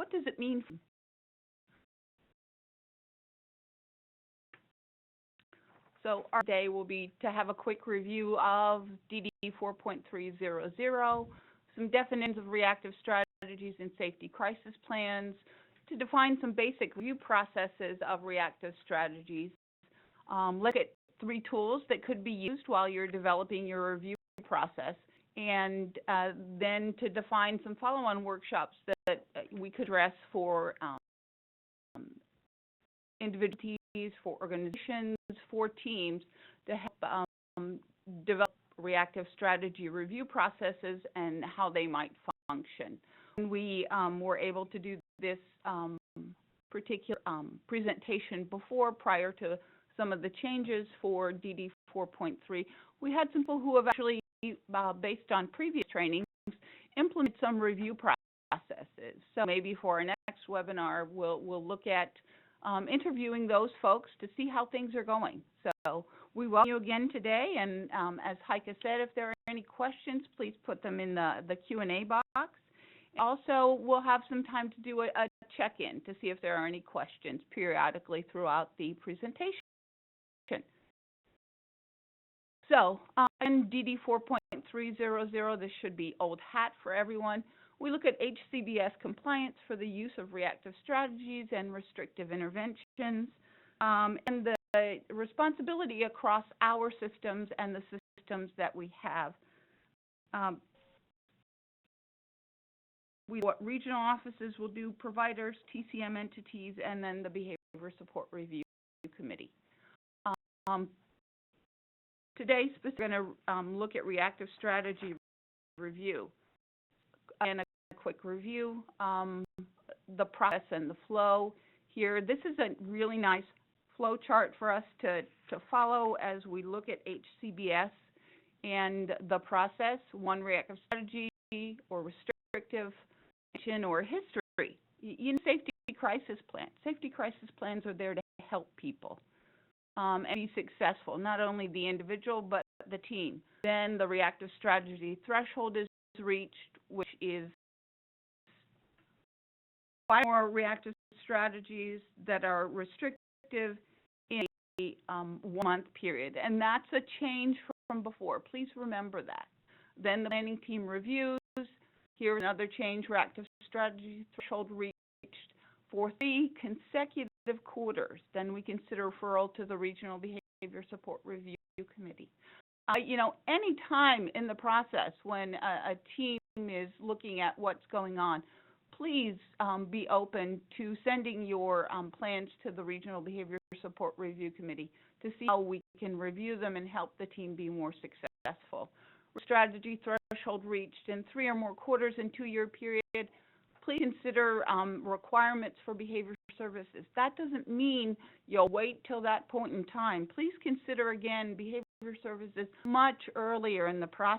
what does it mean? So our day will be to have a quick review of DD 4.300, some definitions of reactive strategies and safety crisis plans, to define some basic review processes of reactive strategies. Look at 3 tools that could be used while you're developing your review process, and then to define some follow-on workshops that we could address for individuals, for organizations, for teams, to help develop reactive strategy review processes and how they might function. We were able to do this particular presentation prior to some of the changes for DD 4.3. We had some people who have actually, based on previous trainings, implemented some review processes. So maybe for our next webinar, we'll look at interviewing those folks to see how things are going. So we welcome you again today, and as Heike said, if there are any questions, please put them in the Q&A box. Also, we'll have some time to do a check-in to see if there are any questions periodically throughout the presentation. So, in DD 4.300, this should be old hat for everyone. We look at HCBS compliance for the use of reactive strategies and restrictive interventions, and the responsibility across our systems and the systems that we have. What regional offices will do, providers, TCM entities, and then the Behavior Support Review Committee. Today, we're going to look at reactive strategy review. And a quick review, the process and the flow here. This is a really nice flow chart for us to follow as we look at HCBS and the process, one reactive strategy or restrictive or history. Safety crisis plans. Safety crisis plans are there to help people and be successful, not only the individual, but the team. Then the reactive strategy threshold is reached, which is 5 more reactive strategies that are restrictive in a 1-month period. And that's a change from before. Please remember that. Then the planning team reviews. Here's another change, reactive strategy threshold reached for 3 consecutive quarters. Then we consider referral to the Regional Behavior Support Review Committee. Any time in the process when a team is looking at what's going on, please be open to sending your plans to the Regional Behavior Support Review Committee to see how we can review them and help the team be more successful. Strategy threshold reached in 3 or more quarters in 2-year period. Please consider requirements for behavior services. That doesn't mean you'll wait till that point in time. Please consider, again, behavior services much earlier in the process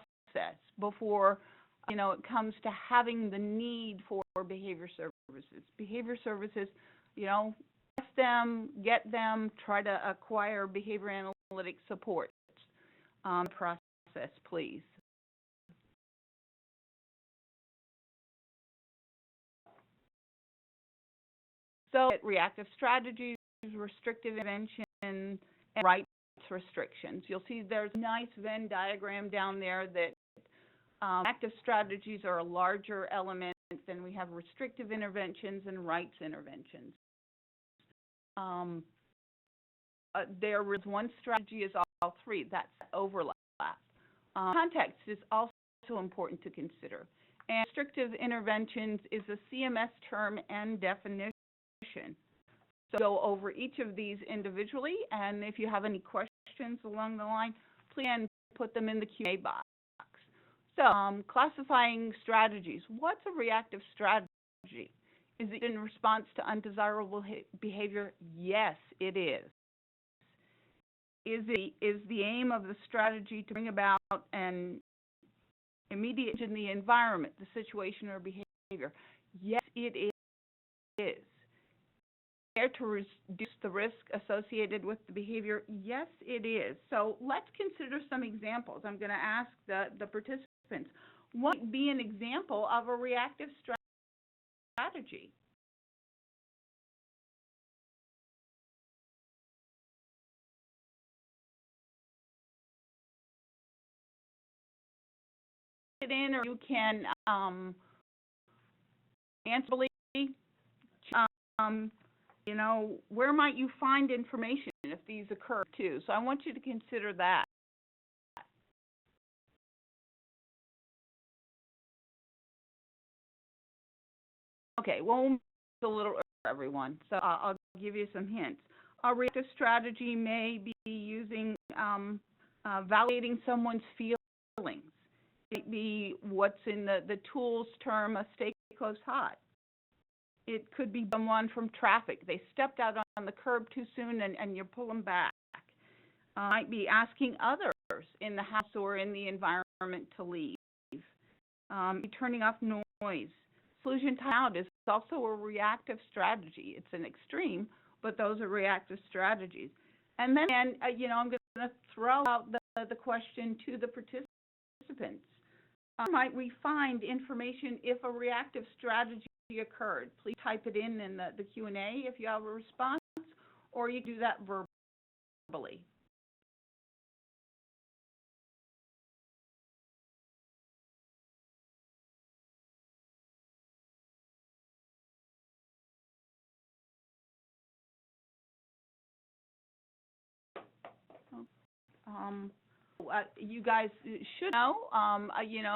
before it comes to having the need for behavior services. Behavior services, test them, get them, try to acquire behavior analytic support. Process, please. So, reactive strategies, restrictive intervention, and rights restrictions. You'll see there's a nice Venn diagram down there that active strategies are a larger element than we have restrictive interventions and rights interventions. There is one strategy is all 3. That's overlap. Context is also important to consider. And restrictive interventions is a CMS term and definition. So go over each of these individually, and if you have any questions along the line, please put them in the Q&A box. So, classifying strategies. What's a reactive strategy? Is it in response to undesirable behavior? Yes, it is. Is the aim of the strategy to bring about an immediate change in the environment, the situation, or behavior? Yes, it is. There to reduce the risk associated with the behavior? Yes, it is. So let's consider some examples. I'm going to ask the participants, what would be an example of a reactive strategy? in, or you can answer, where might you find information if these occur too? So I want you to consider that. Okay, well, it's a little early for everyone, so I'll give you some hints. A reactive strategy may be using validating someone's feelings. It might be what's in the tools term, a stay close hot. It could be someone from traffic. They stepped out on the curb too soon and you pull them back. Might be asking others in the house or in the environment to leave. Turning off noise. Solution timeout is also a reactive strategy. It's an extreme, but those are reactive strategies. And then, I'm going to throw out the question to the participants. Might we find information if a reactive strategy occurred? Please type it in the Q&A if you have a response, or you do that verbally. You guys should know,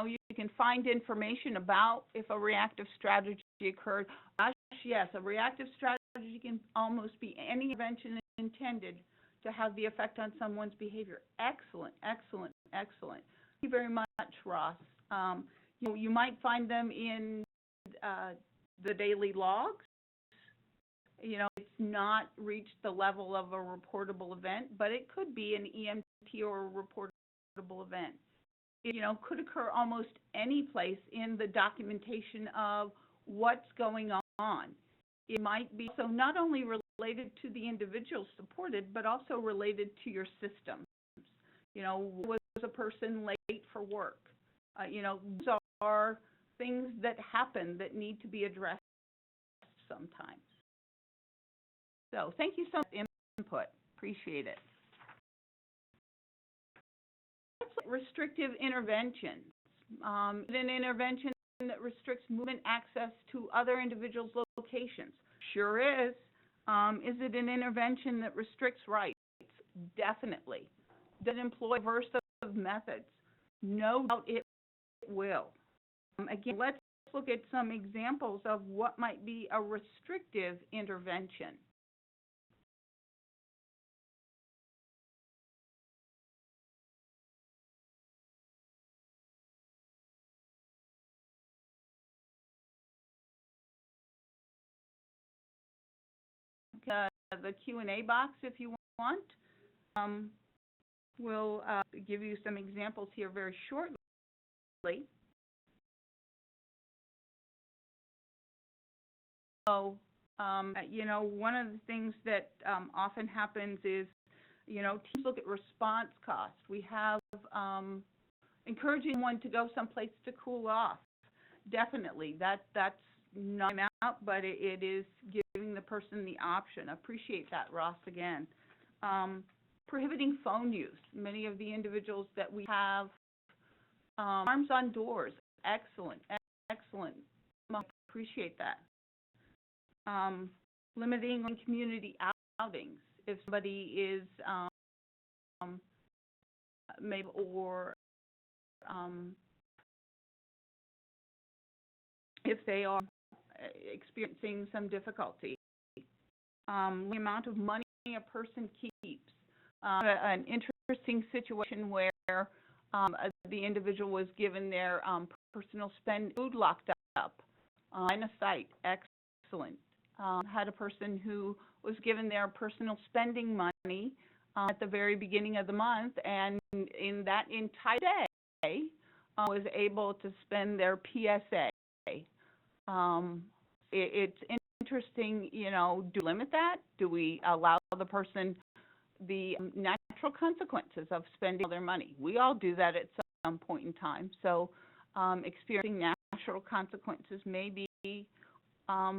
you can find information about if a reactive strategy occurred. Gosh, yes, a reactive strategy can almost be any intervention intended to have the effect on someone's behavior. Excellent, excellent, excellent. Thank you very much, Ross. You might find them in the daily logs. It's not reached the level of a reportable event, but it could be an EMT or a reportable event. It, could occur almost any place in the documentation of what's going on. It might be so not only related to the individual supported, but also related to your systems. Was a person late for work? Those are things that happen that need to be addressed sometimes. So thank you so much for the input. Appreciate it. Let's look at restrictive interventions. Is it an intervention that restricts movement access to other individuals' locations? Sure is. Is it an intervention that restricts rights? Definitely. Does it employ diverse of methods? No doubt it will. Again, let's look at some examples of what might be a restrictive intervention. The Q&A box if you want. We'll give you some examples here very shortly. So, one of the things that often happens is, teams look at response costs. We have encouraging one to go someplace to cool off. Definitely, that's not out, but it is giving the person the option. Appreciate that, Ross, again. Prohibiting phone use. Many of the individuals that we have, alarms on doors. Excellent, excellent. Appreciate that. Limiting on community outings. If somebody is maybe or if they are experiencing some difficulty. The amount of money a person keeps. An interesting situation where the individual was given their personal food locked up in a site. Excellent. Had a person who was given their personal spending money at the very beginning of the month, and in that entire day was able to spend their PSA. It's interesting, do we limit that? Do we allow the person the natural consequences of spending all their money? We all do that at some point in time. So experiencing natural consequences may be a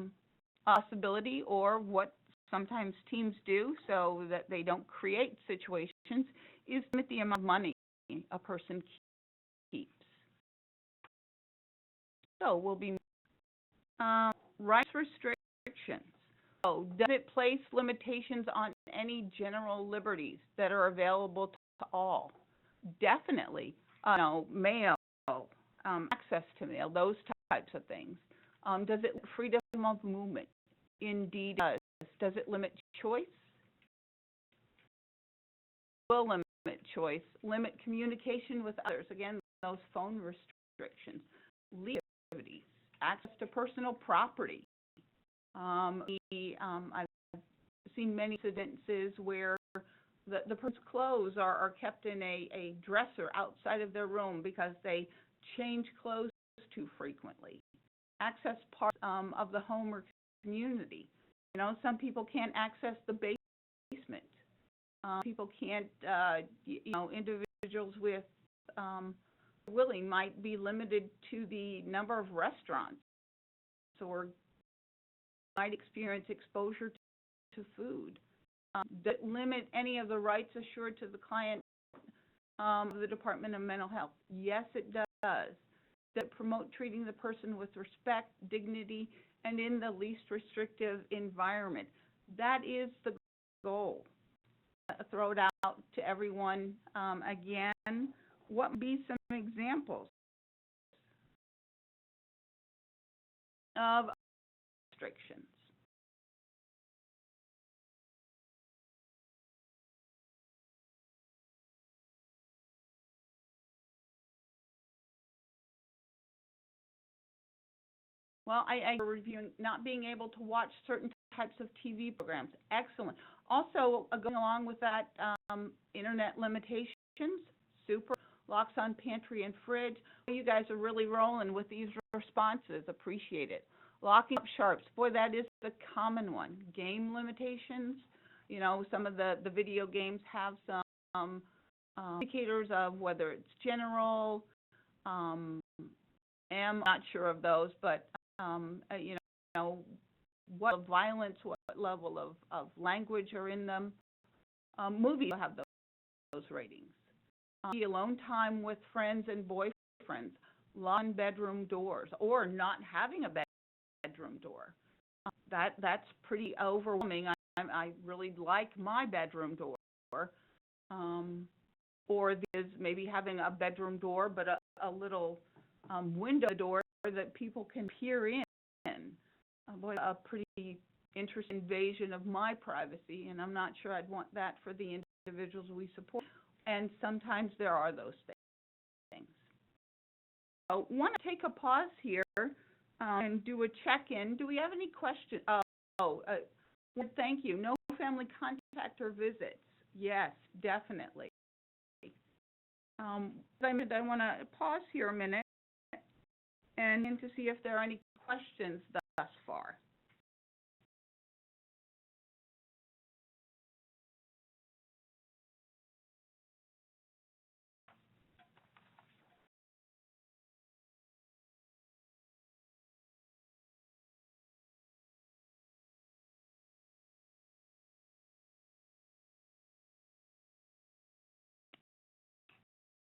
possibility, or what sometimes teams do so that they don't create situations is limit the amount of money a person keeps. So we'll be rights restrictions. So does it place limitations on any general liberties that are available to all? Definitely. Mail, access to mail, those types of things. Does it freedom of movement? Indeed it does. Does it limit choice? Will limit choice, limit communication with others. Again, those phone restrictions, legal activities, access to personal property. I've seen many incidences where the person's clothes are kept in a dresser outside of their room because they change clothes too frequently. Access parts of the home or community. Some people can't access the basement. People can't, individuals with willing might be limited to the number of restaurants or might experience exposure to food. That limit any of the rights assured to the client of the Department of Mental Health? Yes, it does. That promote treating the person with respect, dignity, and in the least restrictive environment. That is the goal. Throw it out to everyone again. What would be some examples of restrictions? Well, I reviewing not being able to watch certain types of TV programs. Excellent. Also, going along with that, internet limitations, super. Locks on pantry and fridge. You guys are really rolling with these responses. Appreciate it. Locking up sharps. Boy, that is the common one. Game limitations. Some of the video games have some indicators of whether it's general. I'm not sure of those, but what violence, what level of language are in them. Movies have those ratings. Alone time with friends and boyfriends, locked bedroom doors, or not having a bedroom door. That's pretty overwhelming. I really like my bedroom door. Or there's maybe having a bedroom door, but a little window door that people can peer in. Boy, a pretty interesting invasion of my privacy, and I'm not sure I'd want that for the individuals we support. And sometimes there are those things. I want to take a pause here and do a check-in. Do we have any questions? Thank you. No family contact or visits. Yes, definitely. I want to pause here a minute and to see if there are any questions thus far.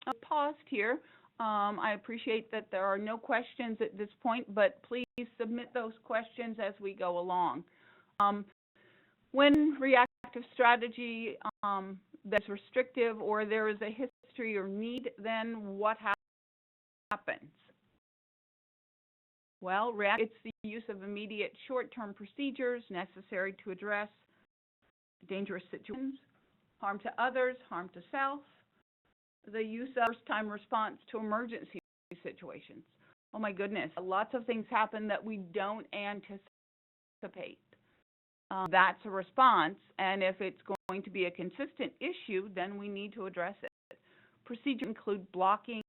I paused here. I appreciate that there are no questions at this point, but please submit those questions as we go along. When reactive strategy that's restrictive or there is a history or need, then what happens? Well, it's the use of immediate short-term procedures necessary to address dangerous situations, harm to others, harm to self, the use of first-time response to emergency situations. Oh my goodness, lots of things happen that we don't anticipate. That's a response, and if it's going to be a consistent issue, then we need to address it. Procedures include blocking,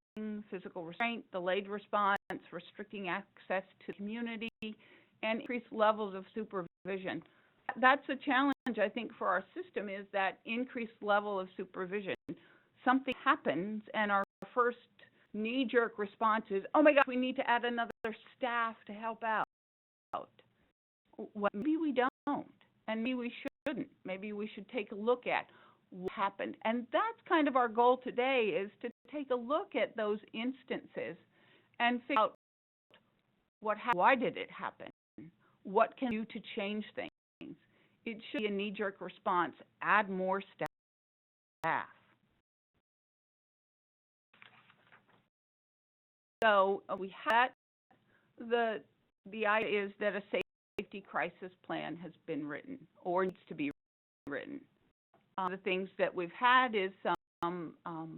physical restraint, delayed response, restricting access to the community, and increased levels of supervision. That's a challenge, I think, for our system, is that increased level of supervision. Something happens, and our first knee-jerk response is, oh my gosh, we need to add another staff to help out. Well, maybe we don't, and maybe we shouldn't. Maybe we should take a look at what happened. And that's kind of our goal today, is to take a look at those instances and figure out Why did it happen? What can you do to change things? It should be a knee-jerk response. Add more staff. So we have the idea is that a safety crisis plan has been written or needs to be written. The things that we've had is some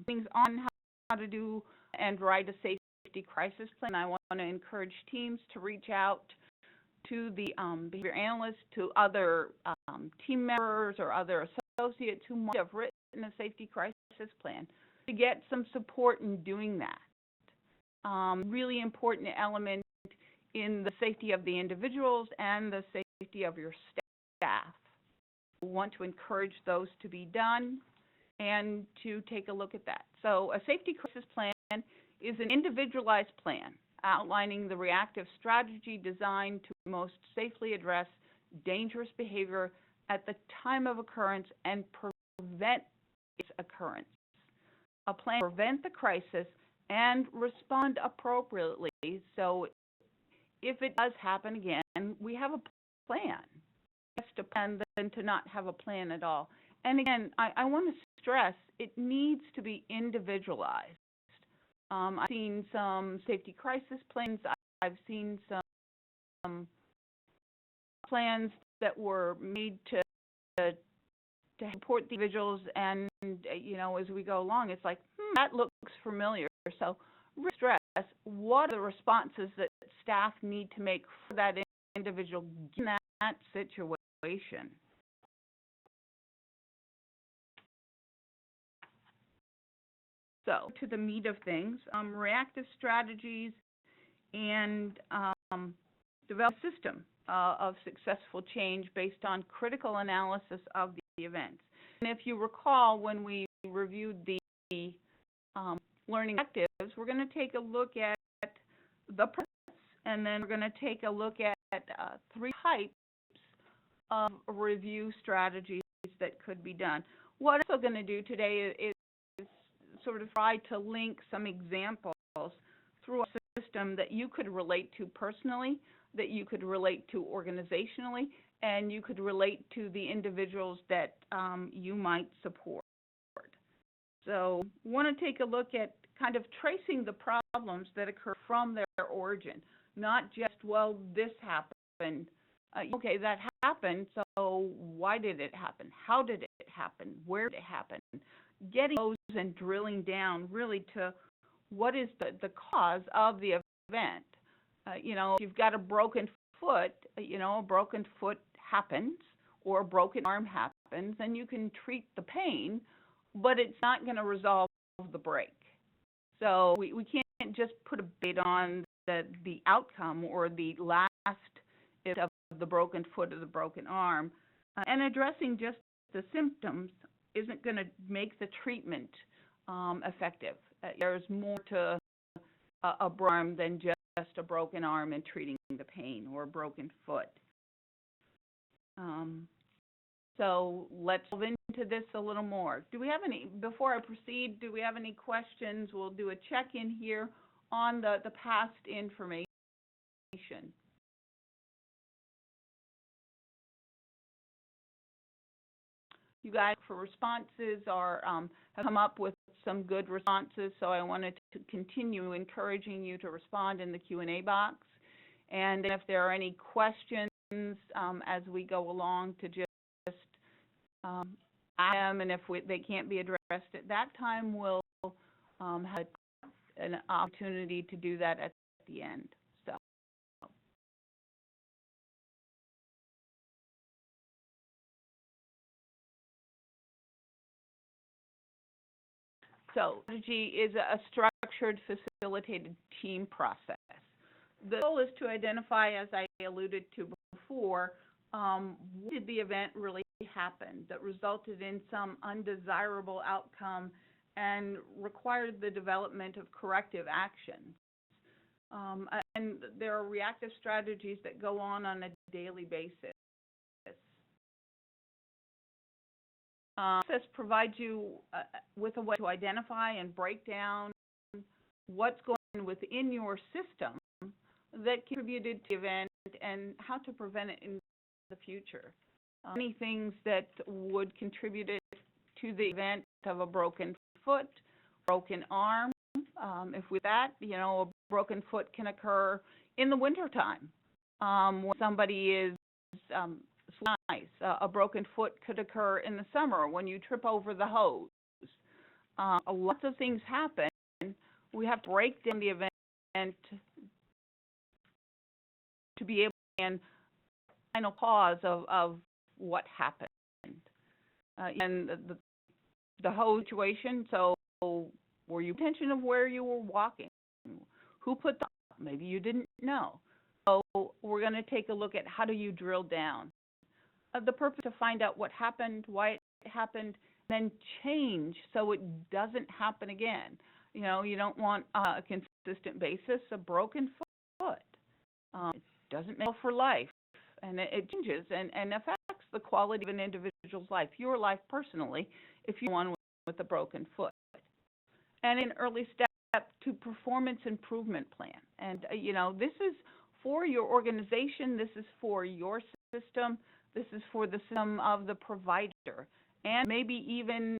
things on how to do and write a safety crisis plan. I want to encourage teams to reach out to the behavior analysts, to other team members or other associates who might have written a safety crisis plan to get some support in doing that. Really important element in the safety of the individuals and the safety of your staff. We want to encourage those to be done and to take a look at that. So a safety crisis plan is an individualized plan outlining the reactive strategy designed to most safely address dangerous behavior at the time of occurrence and prevent its occurrence. A plan to prevent the crisis and respond appropriately. So if it does happen again, we have a plan. It's to plan than to not have a plan at all. And again, I want to stress it needs to be individualized. I've seen some safety crisis plans. I've seen some plans that were made to support the individuals, and as we go along, it's like that looks familiar. So stress what are the responses that staff need to make for that individual in that situation. So to the meat of things, reactive strategies and develop a system of successful change based on critical analysis of the events. And if you recall, when we reviewed the learning objectives, we're going to take a look at the process, and then we're going to take a look at 3 types of review strategies that could be done. What I'm also going to do today is sort of try to link some examples through a system that you could relate to personally, that you could relate to organizationally, and you could relate to the individuals that you might support. So I want to take a look at kind of tracing the problems that occur from their origin, not just, well, this happened. Okay, that happened, so why did it happen? How did it happen? Where did it happen? Getting those and drilling down really to what is the cause of the event. If you've got a broken foot, a broken foot happens, or a broken arm happens, and you can treat the pain, but it's not going to resolve the break. So we can't just put a bait on the outcome or the last of the broken foot or the broken arm. And addressing just the symptoms isn't going to make the treatment effective. There's more to a broken arm than just a broken arm and treating the pain, or a broken foot. So let's move into this a little more. Do we have any, before I proceed, do we have any questions? We'll do a check-in here on the past information. You guys, for responses, have come up with some good responses, so I wanted to continue encouraging you to respond in the Q&A box. And if there are any questions as we go along, to just ask them, and if they can't be addressed at that time, we'll have an opportunity to do that at the end. So strategy is a structured, facilitated team process. The goal is to identify, as I alluded to before, what did the event really happen that resulted in some undesirable outcome and required the development of corrective actions. And there are reactive strategies that go on a daily basis. Process provides you with a way to identify and break down what's going on within your system that contributed to the event and how to prevent it in the future. Any things that would contribute it to the event of a broken foot, broken arm. If with that, a broken foot can occur in the wintertime when somebody is ice. A broken foot could occur in the summer when you trip over the hose. Lots of things happen. We have to break down the event to be able to understand the final cause of what happened. And the hose situation, so were you paying attention of where you were walking? Who put the maybe you didn't know. So we're going to take a look at how do you drill down. The purpose to find out what happened, why it happened, then change so it doesn't happen again. You don't want a consistent basis, a broken foot. It doesn't make for life, and it changes and affects the quality of an individual's life, your life personally, if you're one with a broken foot. And an early step to performance improvement plan. And, this is for your organization, this is for your system, this is for the system of the provider, and maybe even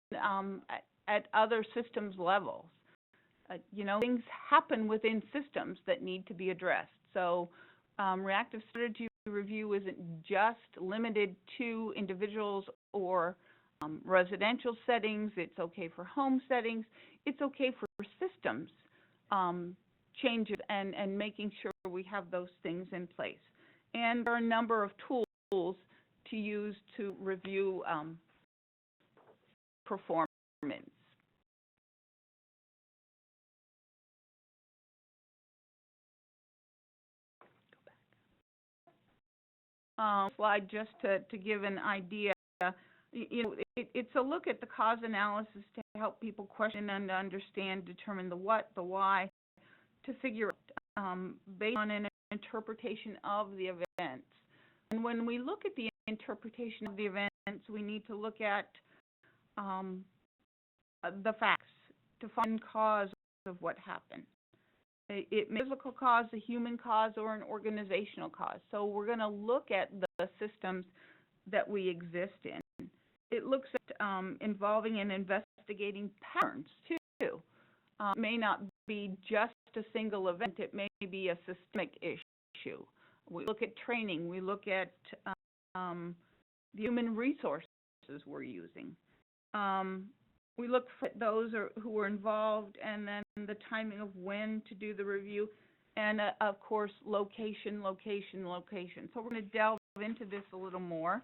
at other systems levels. Things happen within systems that need to be addressed. So reactive strategy review isn't just limited to individuals or residential settings. It's okay for home settings. It's okay for systems changes and making sure we have those things in place. And there are a number of tools to use to review performance. Slide just to give an idea. It's a look at the cause analysis to help people question and understand, determine the what, the why, to figure out based on an interpretation of the events. And when we look at the interpretation of the events, we need to look at the facts to find cause of what happened. It may be a physical cause, a human cause, or an organizational cause. So we're going to look at the systems that we exist in. It looks at involving and investigating patterns, too. It may not be just a single event. It may be a systemic issue. We look at training. We look at the human resources we're using. We look for those who are involved, and then the timing of when to do the review, and of course, location. So we're going to delve into this a little more.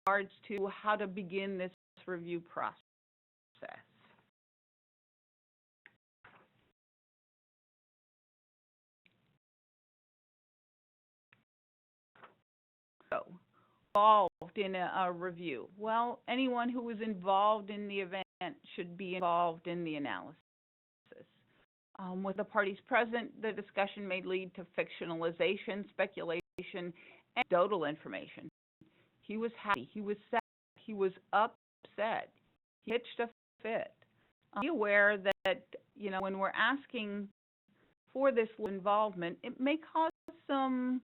Regards to how to begin this review process. So, involved in a review. Well, anyone who was involved in the event should be involved in the analysis. With the parties present, the discussion may lead to fictionalization, speculation, and anecdotal information. He was happy, he was sad, he was upset, he pitched a fit. Be aware that, when we're asking for this involvement, it may cause some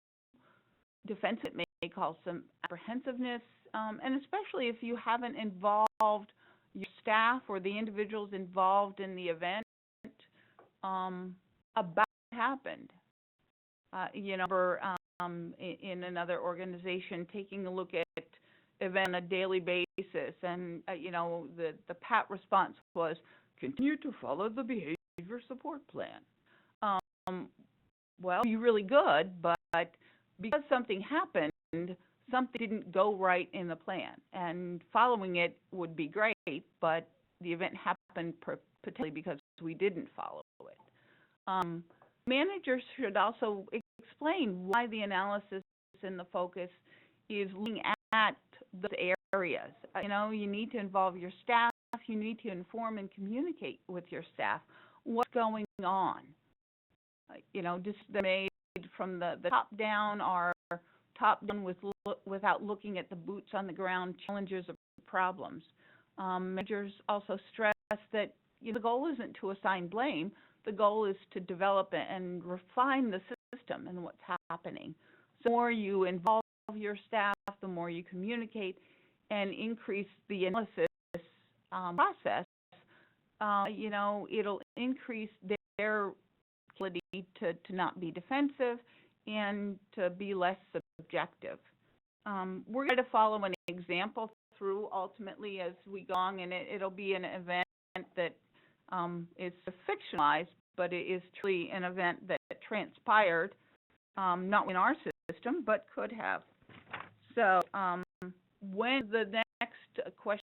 defense, it may cause some apprehensiveness, and especially if you haven't involved your staff or the individuals involved in the event about what happened. In another organization, taking a look at event on a daily basis, and the pat response was continue to follow the behavior support plan. Well, you're really good, but because something happened, something didn't go right in the plan, and following it would be great, but the event happened potentially because we didn't follow it. Managers should also explain why the analysis and the focus is looking at those areas. You need to involve your staff. You need to inform and communicate with your staff what's going on. Just made from the top down or top down without looking at the boots on the ground challenges or problems. Managers also stress that the goal isn't to assign blame, the goal is to develop and refine the system and what's happening. So the more you involve your staff, the more you communicate and increase the analysis process, it'll increase their ability to not be defensive and to be less subjective. We're going to follow an example through ultimately as we go on, and it'll be an event that is fictionalized, but it is truly an event that transpired, not in our system, but could have. So when the next question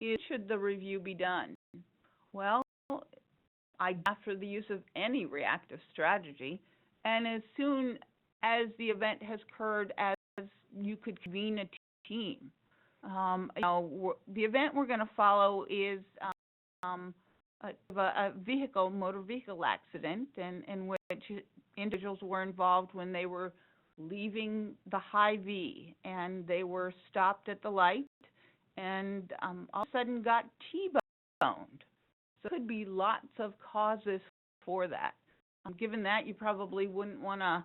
is, should the review be done? Well, after the use of any reactive strategy, and as soon as the event has occurred, as you could convene a team. The event we're going to follow is a motor vehicle accident, in which individuals were involved when they were leaving the Hy-Vee, and they were stopped at the light, and all of a sudden got T-boned. So there could be lots of causes for that. Given that, you probably wouldn't want to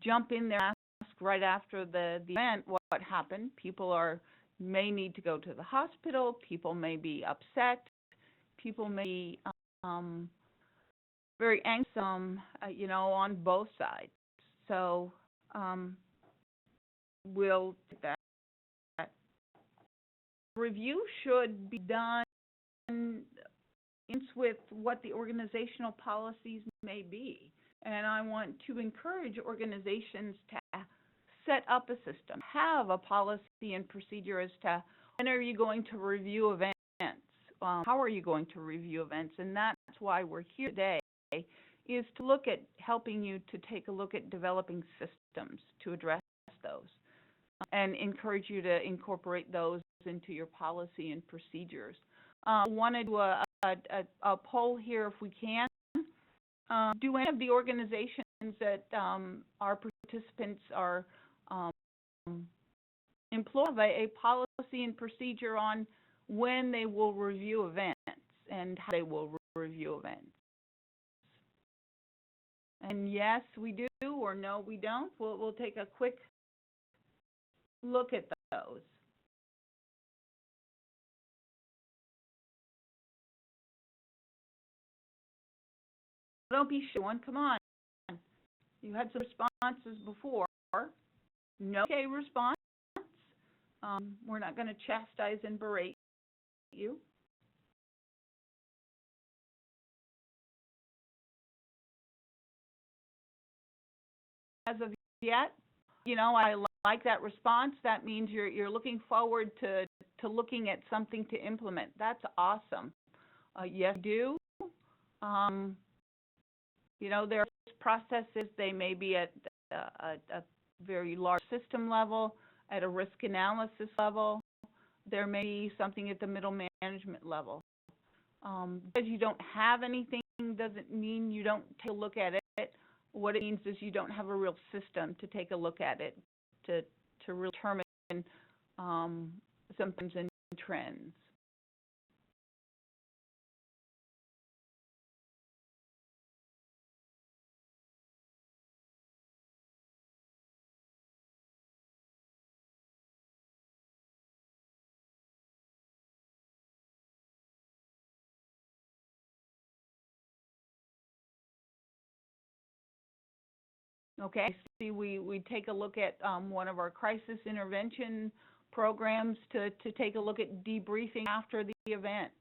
jump in there and ask right after the event what happened. People may need to go to the hospital. People may be upset. People may be very anxious, on both sides. So we'll take that. Review should be done with what the organizational policies may be. And I want to encourage organizations to set up a system, have a policy and procedure as to when are you going to review events, how are you going to review events, and that's why we're here today, is to look at helping you to take a look at developing systems to address those and encourage you to incorporate those into your policy and procedures. I want to do a poll here if we can. Do any of the organizations that our participants are employ a policy and procedure on when they will review events and how they will review events? And yes, we do, or no, we don't. We'll take a quick look at those. Don't be shy, one. Come on. You had some responses before. No okay response. We're not going to chastise and berate you. As of yet, I like that response. That means you're looking forward to looking at something to implement. That's awesome. Yes, I do. There are processes. They may be at a very large system level, at a risk analysis level. There may be something at the middle management level. Because you don't have anything doesn't mean you don't take a look at it. What it means is you don't have a real system to take a look at it, to really determine symptoms and trends. Okay, see, we take a look at one of our crisis intervention programs to take a look at debriefing after the event.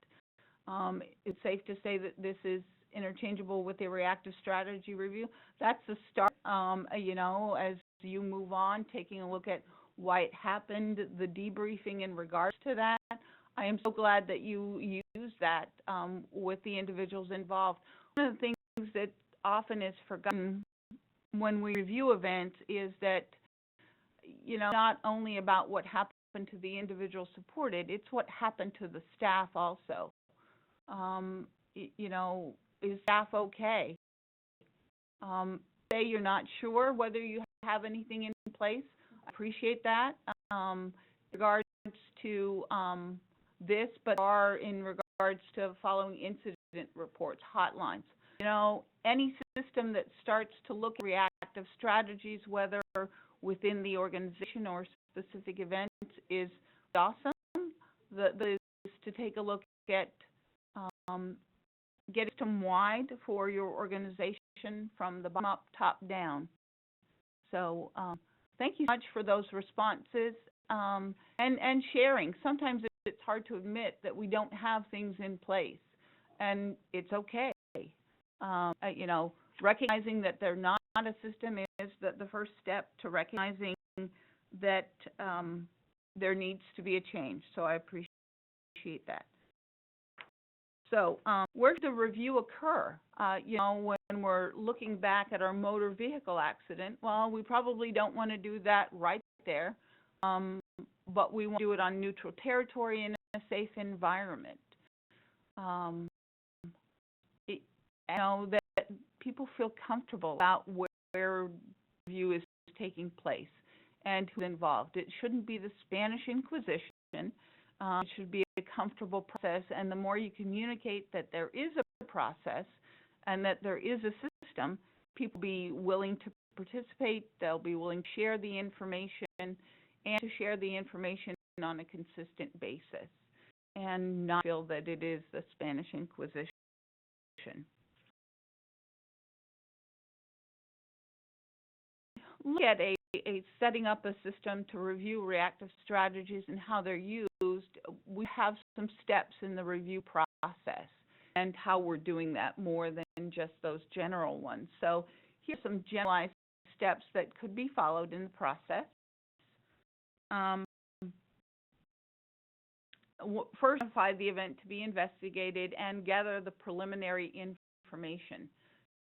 It's safe to say that this is interchangeable with the reactive strategy review. That's the start, as you move on, taking a look at why it happened, the debriefing in regards to that. I am so glad that you use that with the individuals involved. One of the things that often is forgotten when we review events is that, not only about what happened to the individual supported, it's what happened to the staff also. Is staff okay? Say you're not sure whether you have anything in place. I appreciate that in regards to this, but are in regards regards to following incident reports, hotlines. Any system that starts to look at reactive strategies, whether within the organization or specific events, is awesome. The is to take a look at get system-wide for your organization from the bottom up, top down. So thank you so much for those responses and sharing. Sometimes it's hard to admit that we don't have things in place, and it's okay. Recognizing that they're not a system is the first step to recognizing that there needs to be a change. So I appreciate that. So where does the review occur? When we're looking back at our motor vehicle accident, well, we probably don't want to do that right there, but we want to do it on neutral territory in a safe environment. That people feel comfortable about where review is taking place and who's involved. It shouldn't be the Spanish Inquisition. It should be a comfortable process, and the more you communicate that there is a process and that there is a system, people will be willing to participate, they'll be willing to share the information, and to share the information on a consistent basis, and not feel that it is the Spanish Inquisition. Look at setting up a system to review reactive strategies and how they're used. We have some steps in the review process and how we're doing that more than just those general ones. So here's some generalized steps that could be followed in the process. First, identify the event to be investigated and gather the preliminary information.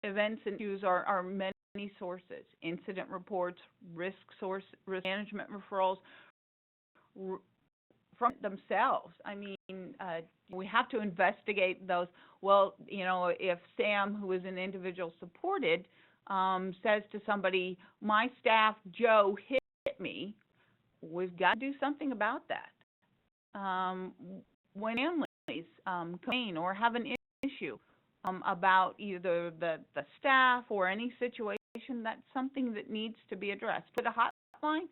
Events and issues are many sources: incident reports, risk management referrals from themselves. I mean, we have to investigate those. Well, if Sam, who is an individual supported, says to somebody, "My staff, Joe, hit me," we've got to do something about that. When families complain or have an issue about either the staff or any situation, that's something that needs to be addressed. Put a hotline,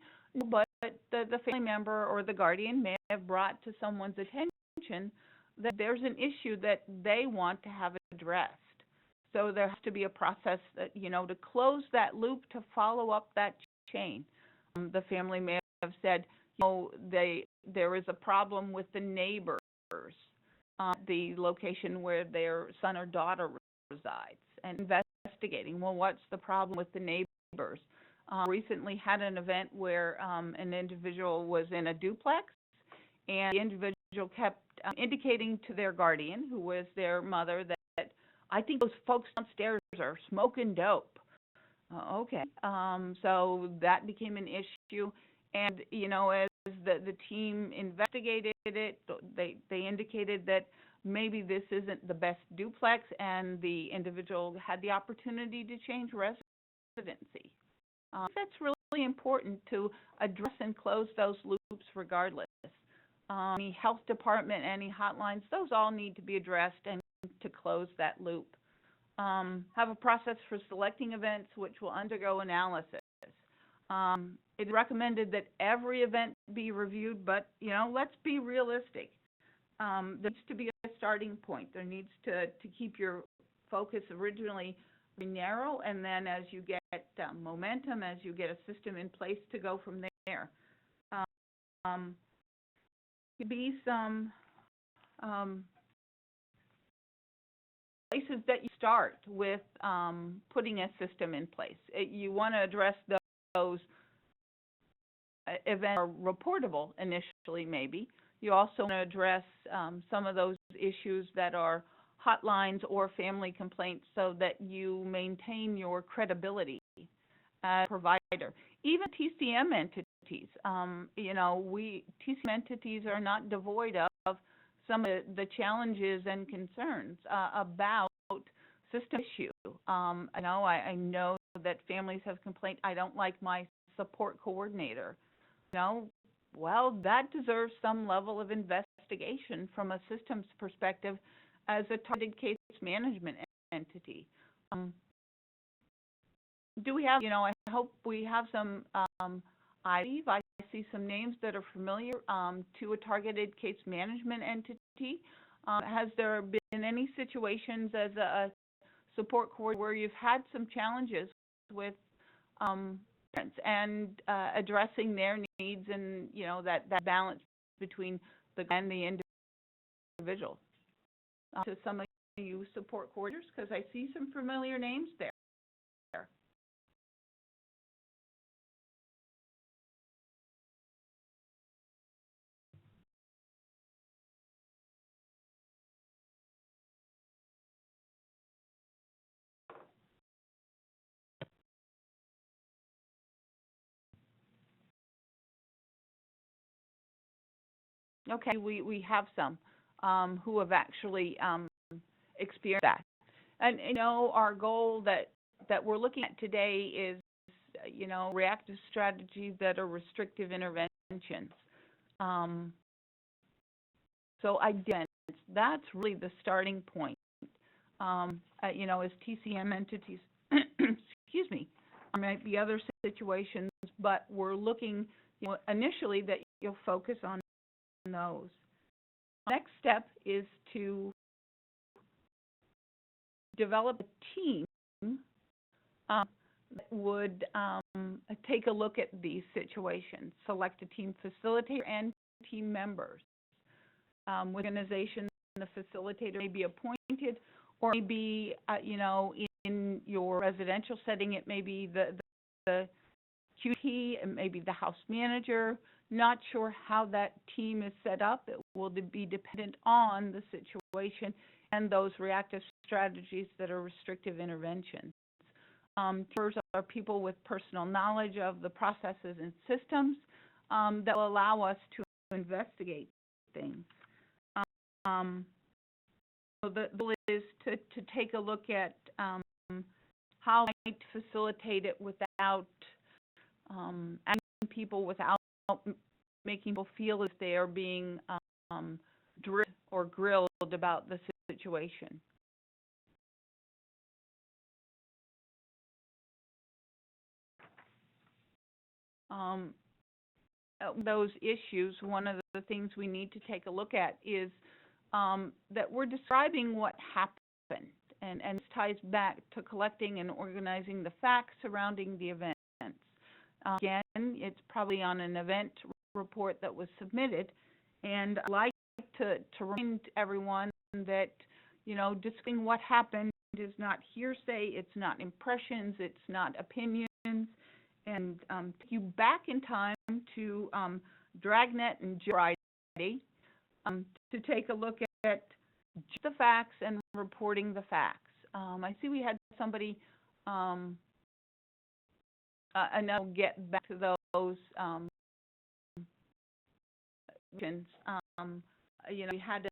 but the family member or the guardian may have brought to someone's attention that there's an issue that they want to have addressed. So there has to be a process that, to close that loop, to follow up that chain. The family may have said, there is a problem with the neighbors, the location where their son or daughter resides, and investigating, well, what's the problem with the neighbors? Recently had an event where an individual was in a duplex, and the individual kept indicating to their guardian, who was their mother, that I think those folks downstairs are smoking dope. Okay, so that became an issue, and as the team investigated it, they indicated that maybe this isn't the best duplex, and the individual had the opportunity to change residency. That's really important to address and close those loops regardless. Any health department, any hotlines, those all need to be addressed and to close that loop. Have a process for selecting events which will undergo analysis. It's recommended that every event be reviewed, but, let's be realistic. There needs to be a starting point. There needs to keep your focus originally narrow, and then as you get momentum, as you get a system in place, to go from there. Could be some places that you start with putting a system in place. You want to address those events are reportable initially, maybe. You also want to address some of those issues that are hotlines or family complaints, so that you maintain your credibility as a provider. Even TCM entities, TCM entities are not devoid of some of the challenges and concerns about system issue. I know that families have complained, I don't like my support coordinator. Well, that deserves some level of investigation investigation from a systems perspective as a targeted case management entity. Do we have, I hope we have some, I see some names that are familiar to a targeted case management entity. Has there been any situations as a support coordinator where you've had some challenges with parents and addressing their needs and, that balance between the and the individual? To some of you support coordinators, because I see some familiar names there. Okay, we have some who have actually experienced that. And our goal that we're looking at today is, reactive strategies that are restrictive interventions. So that's really the starting point. As TCM entities, excuse me, there might be other situations, but we're looking, initially that you'll focus on those. Next step is to develop a team that would take a look at these situations, select a team facilitator and team members. With organization, the facilitator may be appointed, or maybe, in your residential setting, it may be the QT, it may be the house manager. Not sure how that team is set up. It will be dependent on the situation and those reactive strategies that are restrictive interventions. First are people with personal knowledge of the processes and systems that will allow us to investigate things. So the goal is to take a look at how we might facilitate it without asking people, without making people feel as they are being drilled or grilled about the situation. Those issues, one of the things we need to take a look at is that we're describing what happened, and this ties back to collecting and organizing the facts surrounding the events. Again, it's probably on an event report that was submitted, and I'd like to remind everyone that, discussing what happened is not hearsay, it's not impressions, it's not opinions, and take you back in time to Dragnet and Friday to take a look at the facts and reporting the facts. I see we had somebody, and I'll get back to those we had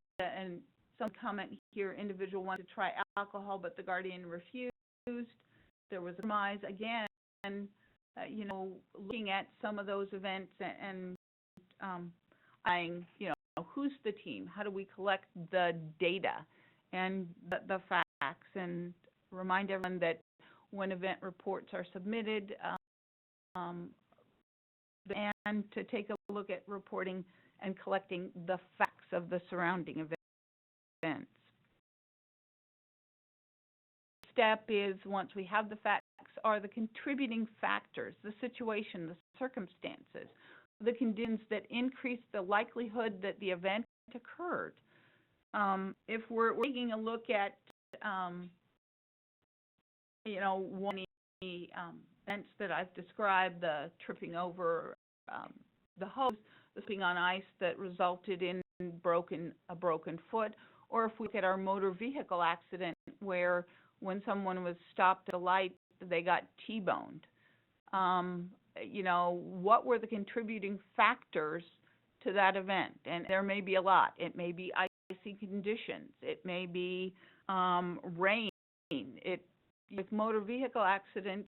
some comment here, individual wanted to try alcohol, but the guardian refused. There was a compromise. Again, looking at some of those events and who's the team? How do we collect the data and the facts? And remind everyone that when event reports are submitted, and to take a look at reporting and collecting the facts of the surrounding events. Step is, once we have the facts, are the contributing factors, the situation, the circumstances, the conditions that increase the likelihood that the event occurred. If we're taking a look at, one of the events that I've described, the tripping over the hose, the slipping on ice that resulted in a broken foot, or if we look at our motor vehicle accident where when someone was stopped at a light, they got T-boned. What were the contributing factors to that event? And there may be a lot. It may be icy conditions. It may be rain. With motor vehicle accidents,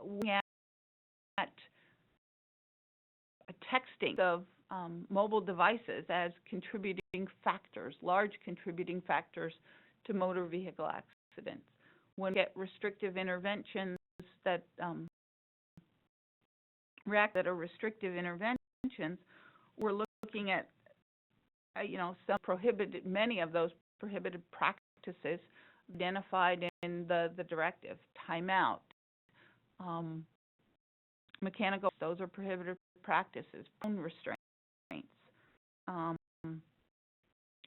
we at texting of mobile devices as contributing factors, large contributing factors to motor vehicle accidents. When we get restrictive interventions that are restrictive interventions, we're looking at many of those prohibited practices identified in the directive. Timeout, mechanical, those are prohibited practices. Prone restraints,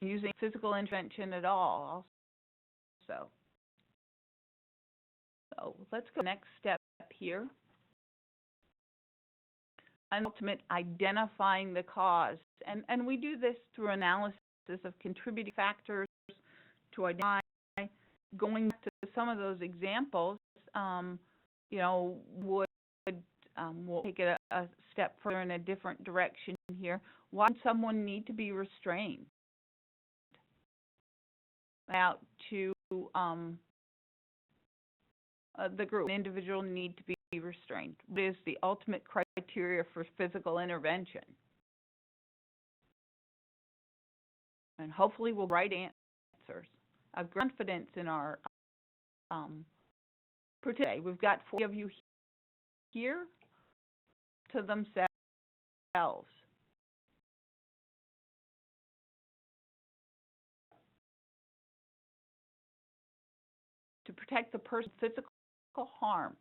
using physical intervention at all also. So let's go next step here. And ultimate, identifying the cause. And we do this through analysis of contributing factors to identify. Going back to some of those examples, we'll take it a step further in a different direction here. Why would someone need to be restrained? Out to the group, an individual need to be restrained. What is the ultimate criteria for physical intervention? And hopefully we'll write answers. I have confidence in our for today. We've got 4 of you here to themselves. To protect the person's physical harm.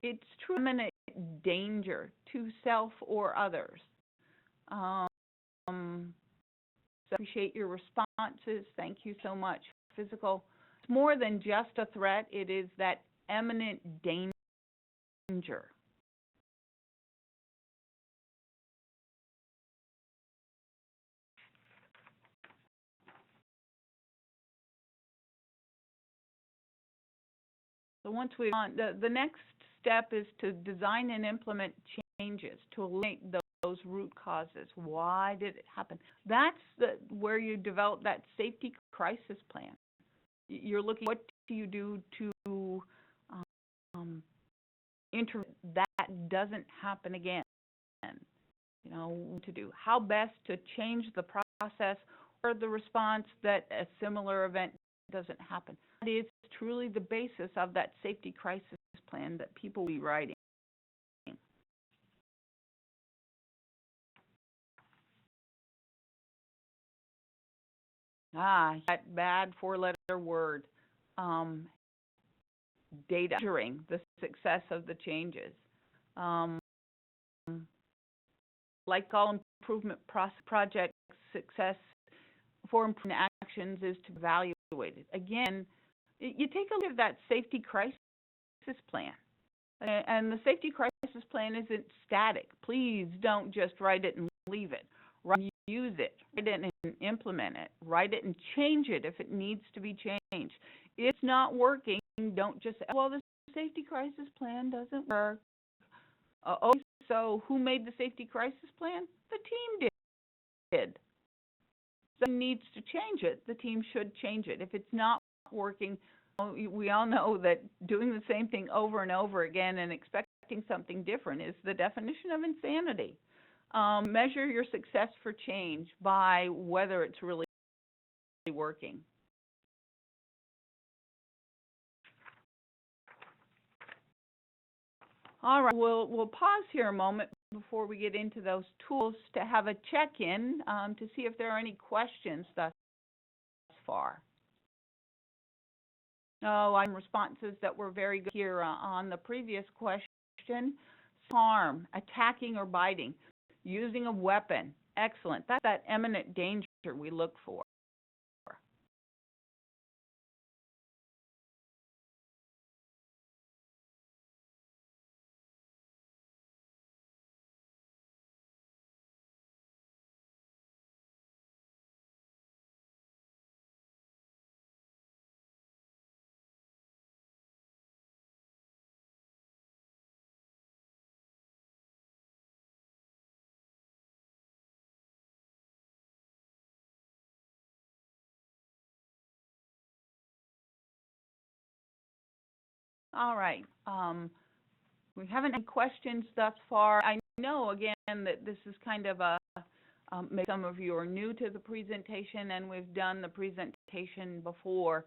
It's true imminent danger to self or others. So appreciate your responses. Thank you so much. Physical, it's more than just a threat. It is that imminent danger. So once we've done, the next step is to design and implement changes to eliminate those root causes. Why did it happen? That's where you develop that safety crisis plan. You're looking, what do you do to that doesn't happen again? To do how best to change the process or the response that a similar event doesn't happen. That is truly the basis of that safety crisis plan that people will be writing. That bad 4-letter word. Data, measuring the success of the changes. Like all improvement project success for improvement actions is to evaluate it. Again, you take a look at that safety crisis plan. And the safety crisis plan isn't static. Please don't just write it and leave it. Use it, write it and implement it. Write it and change it if it needs to be changed. If it's not working, don't just say, well, the safety crisis plan doesn't work. So who made the safety crisis plan? The team did. Someone needs to change it. The team should change it. If it's not working, we all know that doing the same thing over and over again and expecting something different is the definition of insanity. Measure your success for change by whether it's really working. All right, we'll pause here a moment before we get into those tools to have a check-in to see if there are any questions thus far. I'm responses that were very good here on the previous question. Harm, attacking or biting, using a weapon. Excellent. That's that imminent danger we look for. All right. We haven't had questions thus far. I know, again, that this is kind of a, maybe some of you are new to the presentation and we've done the presentation before.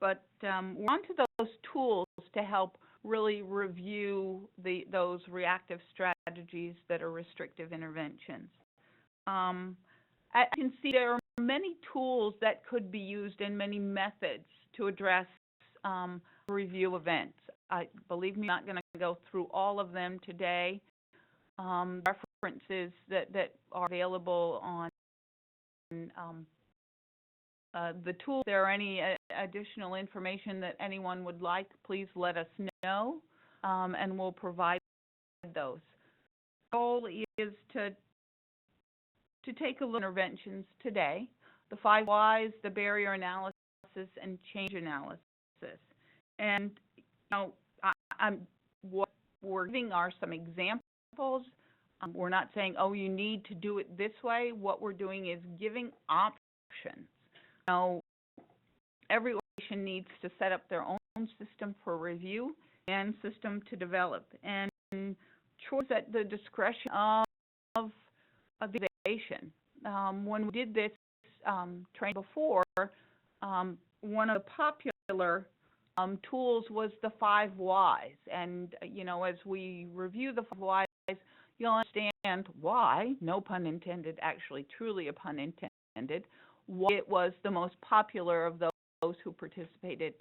But we're on to those tools to help really review those reactive strategies that are restrictive interventions. As you can see, there are many tools that could be used and many methods to address review events. Believe me, I'm not going to go through all of them today. References that are available on the tools. If there are any additional information that anyone would like, please let us know, and we'll provide those. The goal is to take a look at interventions today, the 5 whys, the barrier analysis, and change analysis. And what we're giving are some examples. We're not saying, oh, you need to do it this way. What we're doing is giving options. Every organization needs to set up their own system for review and system to develop, and choice at the discretion of the organization. When we did this training before, one of the popular tools was the 5 whys, and as we review the 5 whys, you'll understand why, no pun intended, actually truly a pun intended, why it was the most popular of those who participated,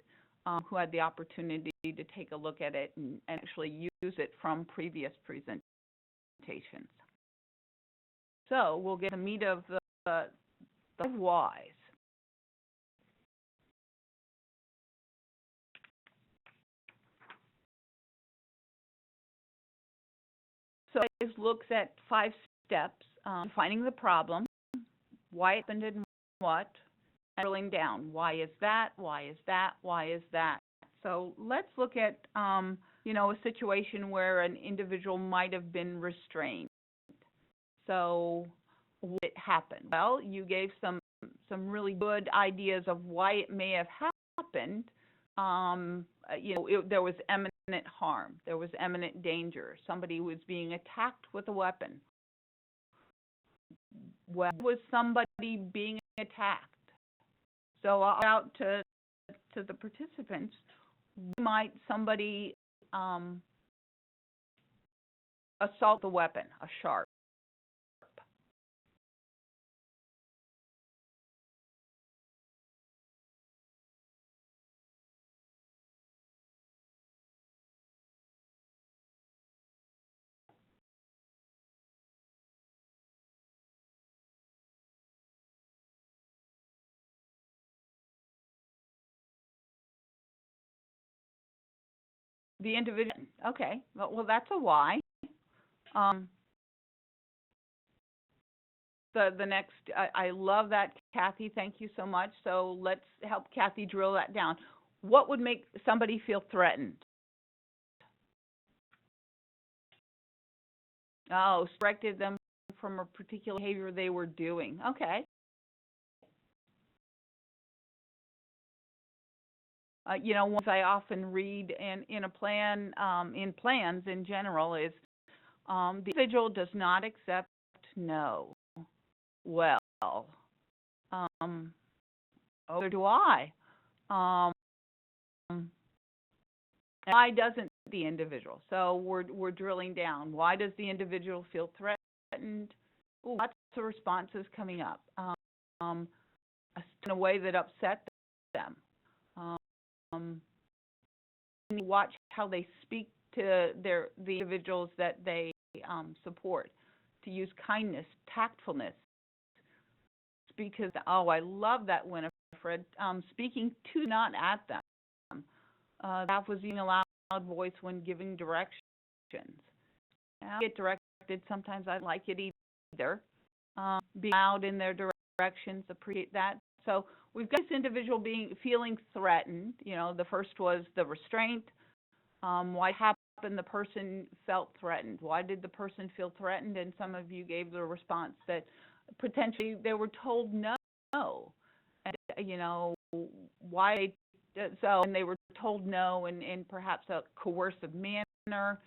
who had the opportunity to take a look at it and actually use it from previous presentations. So we'll get the meat of the 5 whys. So this looks at 5 steps, defining the problem, why it happened and what, and drilling down. Why is that? Why is that? Why is that? So let's look at, a situation where an individual might have been restrained. So what happened? Well, you gave some really good ideas of why it may have happened. There was imminent harm. There was imminent danger. Somebody was being attacked with a weapon. Well, was somebody being attacked? So I'll out to the participants. Might somebody assault the weapon, a sharp? The individual. Okay, well that's a why. The next, I love that, Kathy. Thank you so much. So let's help Kathy drill that down. What would make somebody feel threatened? Oh, restricted them from a particular behavior they were doing. Okay. Ones I often read in a plan, in plans in general, is the individual does not accept no. Well, or do I? Why doesn't the individual? So we're drilling down. Why does the individual feel threatened? Ooh, lots of responses coming up in a way that upset them. Watch how they speak to the individuals that they support. To use kindness, tactfulness. Because I love that, Winifred. Speaking to, not at them. That was using a loud voice when giving directions. I get directed. Sometimes I like it either. Being loud in their directions, appreciate that. So we've got this individual feeling threatened. The first was the restraint. Why happened? The person felt threatened. Why did the person feel threatened? And some of you gave the response that potentially they were told no. And, why? So, and they were told no in perhaps a coercive manner.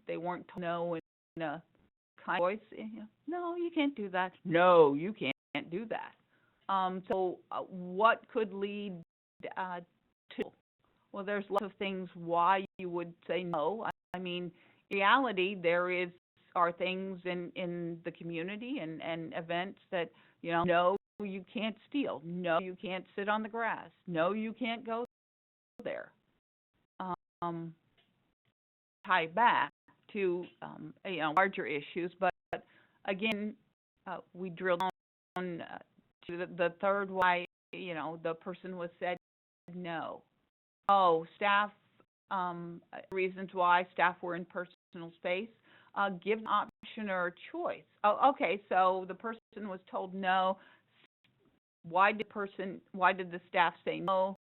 They weren't told no in a kind voice. No, you can't do that. No, you can't do that. So what could lead to? Well, there's lots of things why you would say no. I mean, in reality, are things in the community and events that, no, you can't steal. No, you can't sit on the grass. No, you can't go there. Tie back to larger issues, but again, we drill down to the third why the person was said no. Oh, staff reasons why staff were in personal space. Give an option or a choice. Oh, okay, so the person was told no. Why did the staff say no?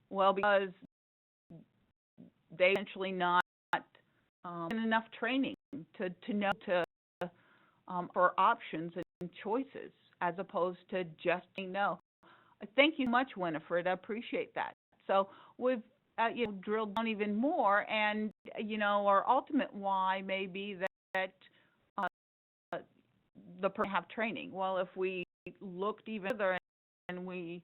Well, because they essentially not enough training to know for options and choices as opposed to just saying no. Thank you so much, Winifred. I appreciate that. So we've drilled down even more, and our ultimate why may be that the person have training. Well, if we looked even further and we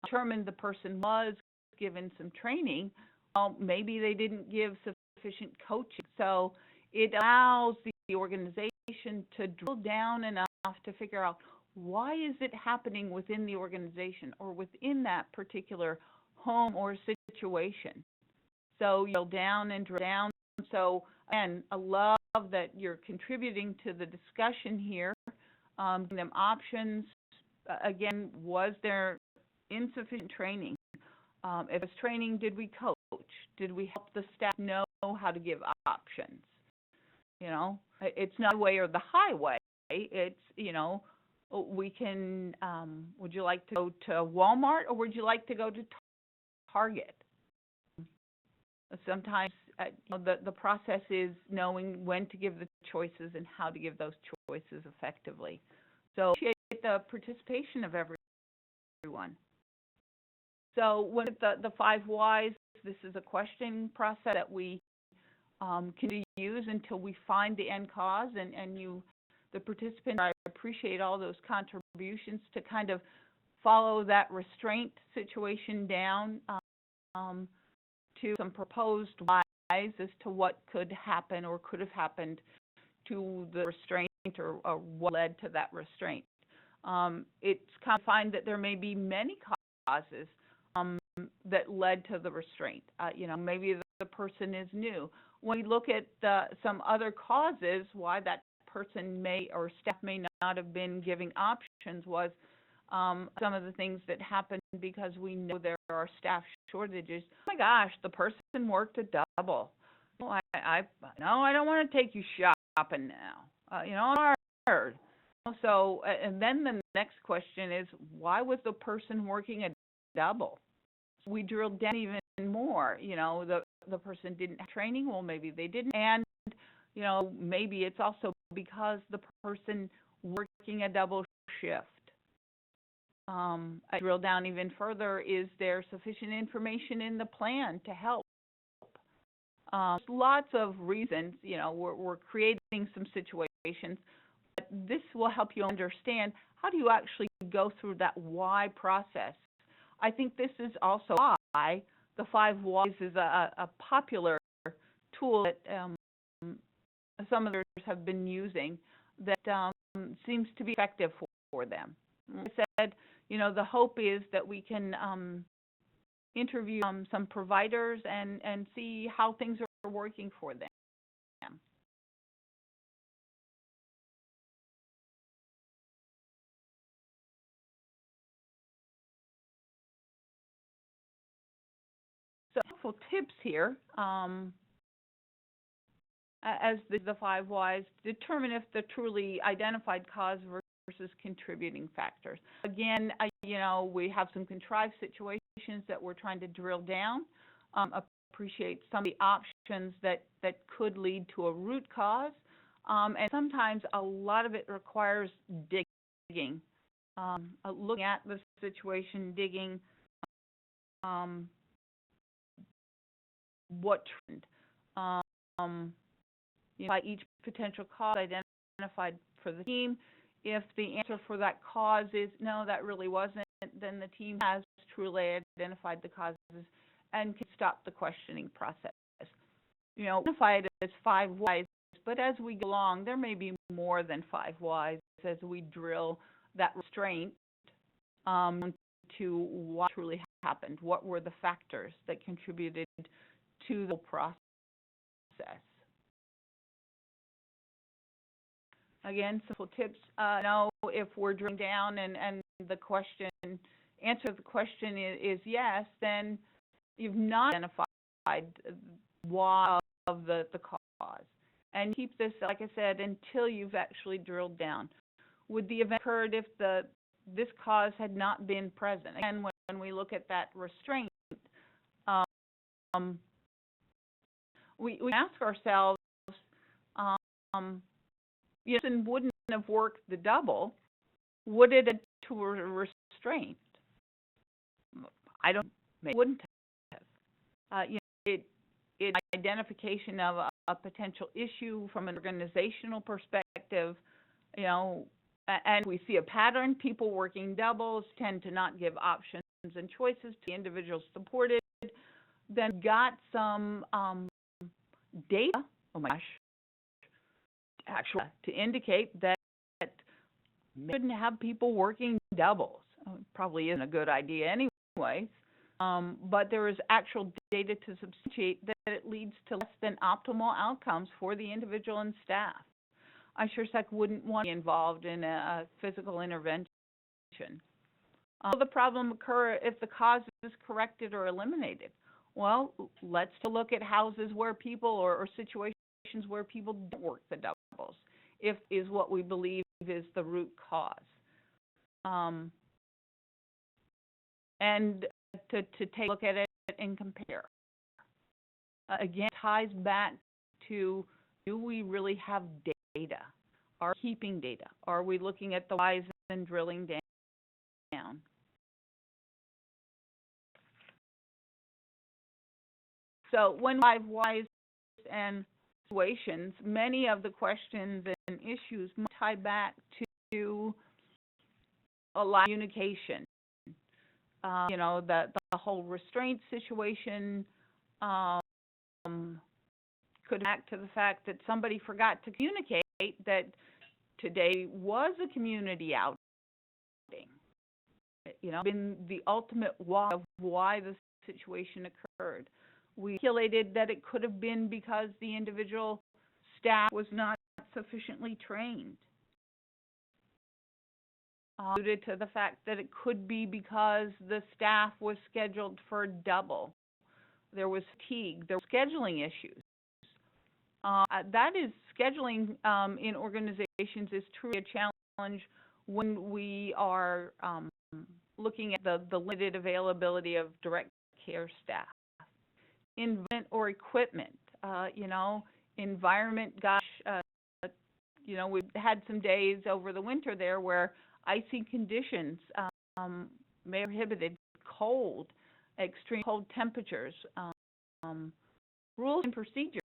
determined the person was given some training, well, maybe they didn't give sufficient coaching. So it allows the organization to drill down enough to figure out why is it happening within the organization or within that particular home or situation. So you drill down and drill down. So again, I love that you're contributing to the discussion here. Giving them options. Again, was there insufficient training? If it's training, did we coach? Did we help the staff know how to give options? It's not the way or the highway. It's, we can, would you like to go to Walmart or would you like to go to Target? Sometimes the process is knowing when to give the choices and how to give those choices effectively. So appreciate the participation of everyone. So when the 5 whys, this is a question process that we can use until we find the end cause, and you, the participant, I appreciate all those contributions to kind of follow that restraint situation down to some proposed whys as to what could happen or could have happened to the restraint or what led to that restraint. It's kind of find that there may be many causes that led to the restraint. Maybe the person is new. When we look at some other causes why that person may or staff may not have been giving options was some of the things that happened because we know there are staff shortages. Oh my gosh, the person worked a double. No, I don't want to take you shopping now. I'm hard. So, and then the next question is, why was the person working a double? So we drilled down even more. The person didn't have training. Well, maybe they didn't. And, maybe it's also because the person working a double shift. I drill down even further. Is there sufficient information in the plan to help? Lots of reasons. We're creating some situations. But this will help you understand how do you actually go through that why process. I think this is also why the 5 whys is a popular tool that some others have been using that seems to be effective for them. I said, the hope is that we can interview some providers and see how things are working for them. So helpful tips here. As the 5 whys, determine if the truly identified cause versus contributing factors. Again, we have some contrived situations that we're trying to drill down. Appreciate some of the options that could lead to a root cause. And sometimes a lot of it requires digging, looking at the situation, digging, what trend. By each potential cause identified for the team. If the answer for that cause is no, that really wasn't, then the team has truly identified the causes and can stop the questioning process. Identified as 5 whys, but as we go along, there may be more than 5 whys as we drill that restraint to what truly happened. What were the factors that contributed to the process? Again, simple tips. If we're drilling down and the answer to the question is yes, then you've not identified why of the cause. And keep this, like I said, until you've actually drilled down. Would the event occurred if this cause had not been present? Again, when we look at that restraint, we ask ourselves, and wouldn't have worked the double, would it have to a restraint? I don't think it wouldn't have. It's identification of a potential issue from an organizational perspective, and we see a pattern. People working doubles tend to not give options and choices to the individuals supported. Then got some data, oh my gosh, actually, to indicate that we shouldn't have people working doubles. Probably isn't a good idea anyway. But there is actual data to substantiate that it leads to less than optimal outcomes for the individual and staff. I sure as heck wouldn't want to be involved in a physical intervention. Will the problem occur if the cause is corrected or eliminated? Well, let's look at houses where people or situations where people don't work the doubles, if is what we believe is the root cause. And to take a look at it and compare. Again, ties back to, do we really have data? Are we keeping data? Are we looking at the whys and drilling down? So when 5 whys and situations, many of the questions and issues tie back to a lack of communication. The whole restraint situation could back to the fact that somebody forgot to communicate that today was a community outing. Been the ultimate why of why the situation occurred. We calculated that it could have been because the individual staff was not sufficiently trained. Alluded to the fact that it could be because the staff was scheduled for double. There was fatigue. There were scheduling issues. That is, scheduling in organizations is truly a challenge when we are looking at the limited availability of direct care staff. Environment or equipment, environment, gosh, we've had some days over the winter there where icy conditions may have prohibited cold, extreme cold temperatures, rules and procedures.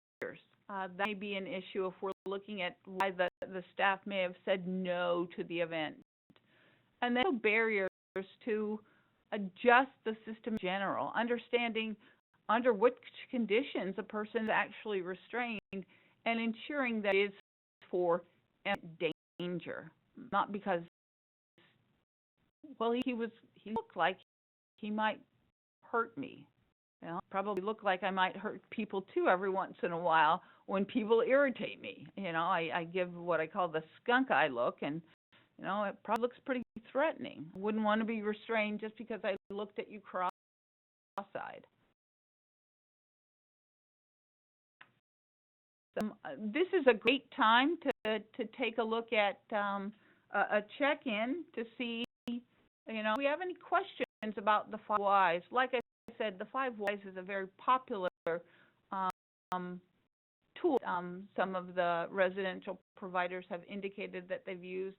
That may be an issue if we're looking at why the staff may have said no to the event. And then barriers to adjust the system in general, understanding under which conditions a person is actually restrained and ensuring that it is for danger, not because, well, he looked like he might hurt me. Probably look like I might hurt people too every once in a while when people irritate me. I give what I call the skunk eye look, and it probably looks pretty threatening. I wouldn't want to be restrained just because I looked at you cross-eyed. This is a great time to take a look at a check-in to see, if we have any questions about the 5 whys. Like I said, the 5 whys is a very popular tool. Some of the residential providers have indicated that they've used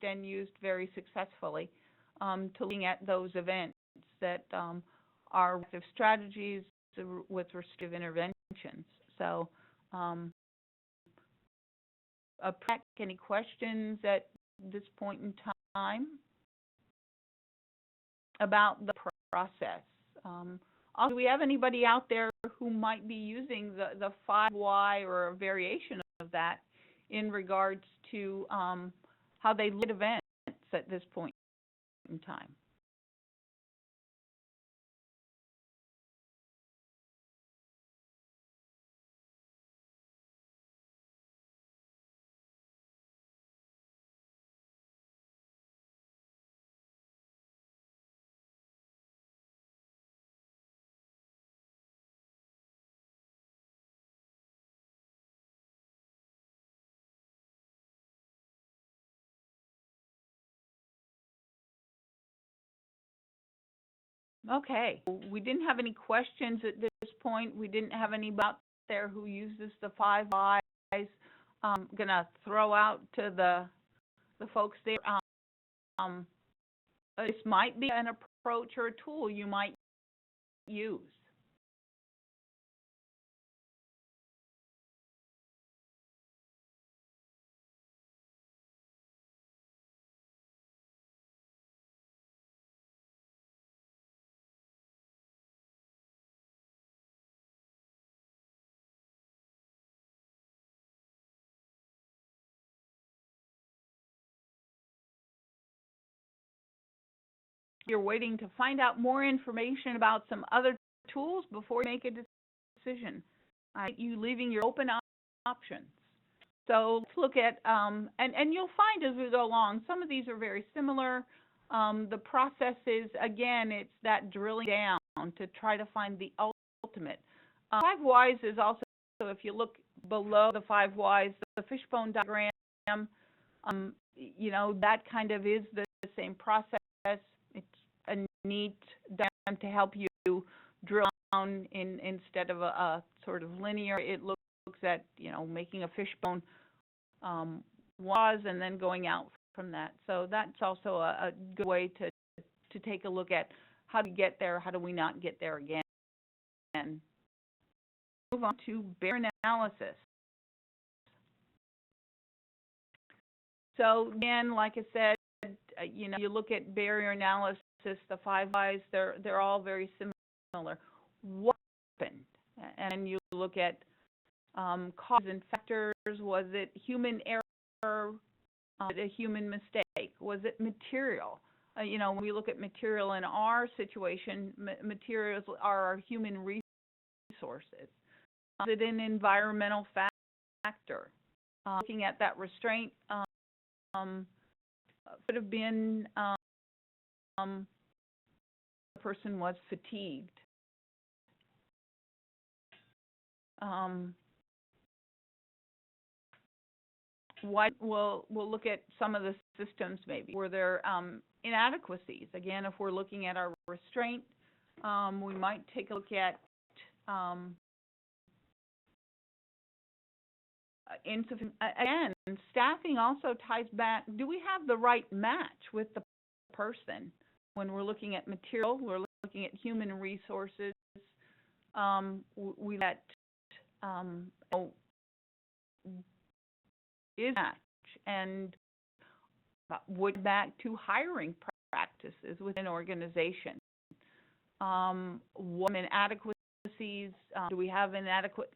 very successfully to looking at those events that are reactive strategies with restrictive interventions. So, any questions at this point in time about the process? Also, do we have anybody out there who might be using the 5Y or a variation of that in regards to how they lead events at this point in time? Okay, we didn't have any questions at this point. We didn't have anybody out there who uses the 5Is. Gonna throw out to the folks there. This might be an approach or a tool you might use. You're waiting to find out more information about some other tools before you make a decision. You leaving your open options. So let's look at, and you'll find as we go along, some of these are very similar. The process is, again, it's that drilling down to try to find the ultimate. 5 Ys is also, so if you look below the 5 Ys, the fishbone diagram, you know, that kind of is the same process. It's a neat diagram to help you drill down instead of a sort of linear. It looks at, you know, making a fishbone was and then going out from that. So that's also a good way to take a look at how do we get there, how do we not get there again. Move on to barrier analysis. So again, like I said, you know, you look at barrier analysis, the 5 Ys, they're all very similar. What happened? And you look at causes and factors. Was it human error? Was it a human mistake? Was it material? You know, when we look at material in our situation, materials are our human resources. Is it an environmental factor? Looking at that restraint, could have been the person was fatigued. We'll look at some of the systems maybe. Were there inadequacies? Again, if we're looking at our restraint, we might take a look at insufficient. Again, staffing also ties back. Do we have the right match with the person? When we're looking at material, we're looking at human resources. We let is match and would back to hiring practices within an organization. What inadequacies? Do we have inadequate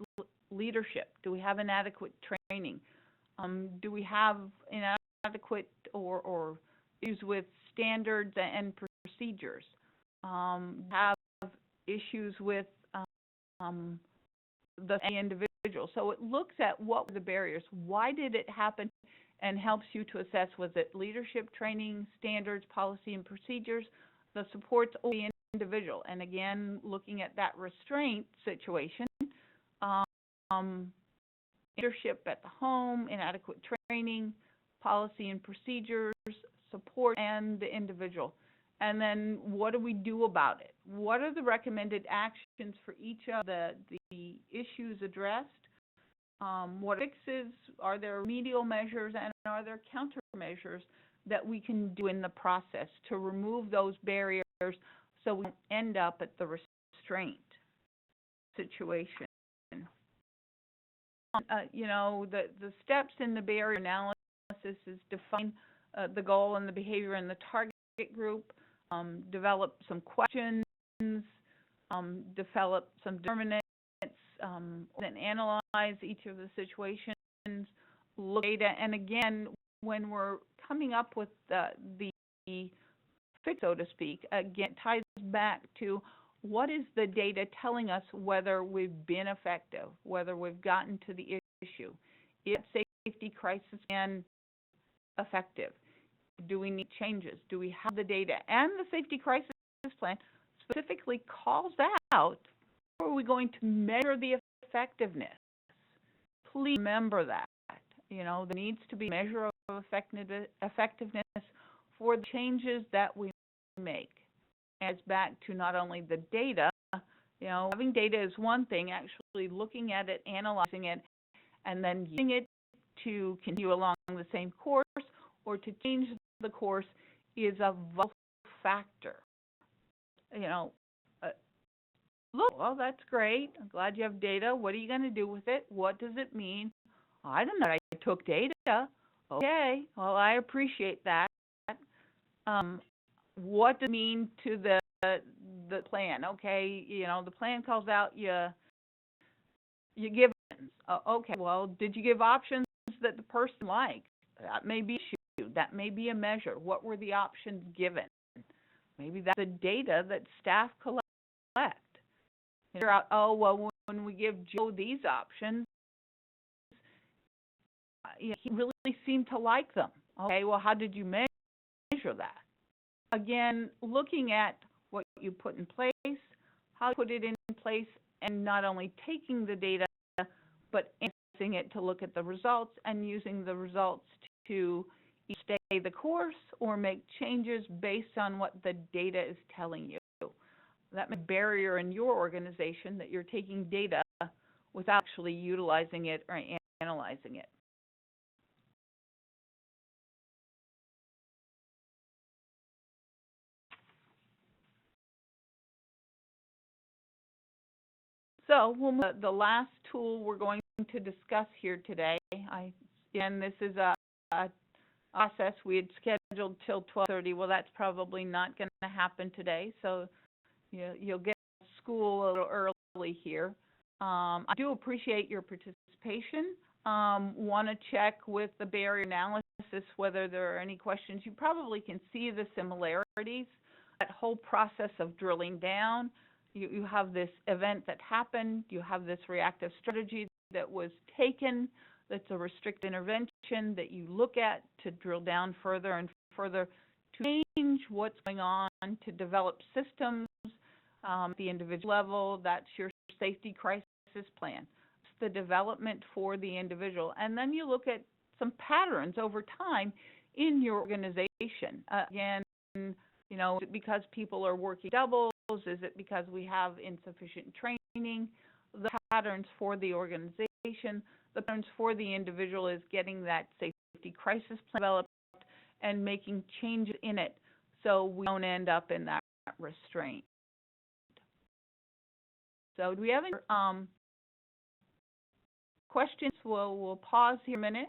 leadership? Do we have inadequate training? Do we have inadequate or issues with standards and procedures? Have issues with the individual. So it looks at what were the barriers, why did it happen, and helps you to assess, was it leadership, training, standards, policy, and procedures, the supports, or the individual. And again, looking at that restraint situation, leadership at the home, inadequate training, policy and procedures, support, and the individual. And then what do we do about it? What are the recommended actions for each of the issues addressed? What fixes? Are there remedial measures, and are there countermeasures that we can do in the process to remove those barriers so we don't end up at the restraint? situation. The steps in the barrier analysis is define the goal and the behavior in the target group, develop some questions, develop some determinants, then analyze each of the situations, look at data, and again, when we're coming up with the fix, so to speak, again, ties back to what is the data telling us whether we've been effective, whether we've gotten to the issue. Is safety crisis plan effective? Do we need changes? Do we have the data? And the safety crisis plan specifically calls out how are we going to measure the effectiveness. Please remember that. There needs to be a measure of effectiveness for the changes that we make. And it's back to not only the data, having data is one thing, actually looking at it, analyzing it, and then using it to continue along the same course or to change the course is a vital factor. Look, well, that's great. I'm glad you have data. What are you going to do with it? What does it mean? I don't know. I took data. Okay, well, I appreciate that. What does it mean to the plan? Okay, the plan calls out you give options. Okay, well, did you give options that the person liked? That may be an issue. That may be a measure. What were the options given? Maybe that's the data that staff collect. Figure out, oh, well, when we give Joe these options, he really seemed to like them. Okay, well, how did you measure that? Again, looking at what you put in place, how you put it in place, and not only taking the data, but analyzing it to look at the results and using the results to stay the course or make changes based on what the data is telling you. That may be a barrier in your organization that you're taking data without actually utilizing it or analyzing it. So the last tool we're going to discuss here today, and this is a process we had scheduled till 12:30. Well, that's probably not going to happen today, so you'll get to school a little early here. I do appreciate your participation. Want to check with the barrier analysis whether there are any questions. You probably can see the similarities. That whole process of drilling down. You have this event that happened, you have this reactive strategy that was taken, that's a restricted intervention that you look at to drill down further and further to change what's going on, to develop systems at the individual level. That's your safety crisis plan. It's the development for the individual. And then you look at some patterns over time in your organization. Again, is it because people are working doubles? Is it because we have insufficient training? The patterns for the organization, the patterns for the individual is getting that safety crisis plan developed and making changes in it so we don't end up in that restraint. So do we have any questions? We'll pause here a minute.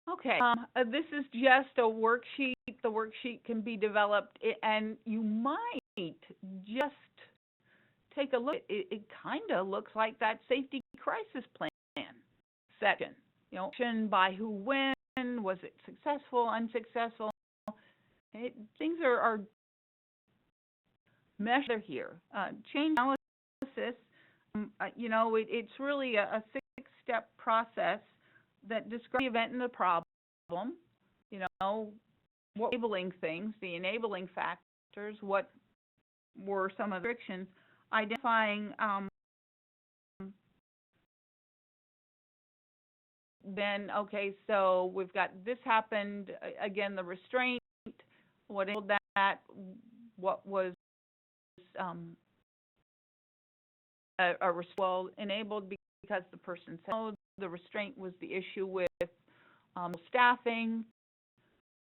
Okay, this is just a worksheet. The worksheet can be developed, and you might just take a look. It kind of looks like that safety crisis plan section. Action by who, when, was it successful, unsuccessful? Things are measured here. Change analysis, it's really a six-step process that describes the event and the problem, what enabling things, the enabling factors, what were some of the restrictions, identifying then, okay, so we've got this happened, again, the restraint, what enabled that, what was a restraint enabled because the person said no. The restraint was the issue with staffing.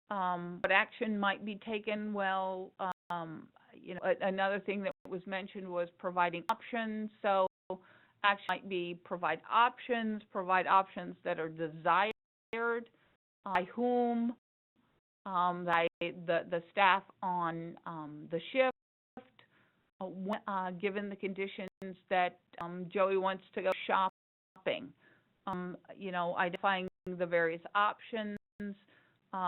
What action might be taken? Well, another thing that was mentioned was providing options. So action might be provide options that are desired by whom, by the staff on the shift, given the conditions that Joey wants to go shopping. Identifying the various options.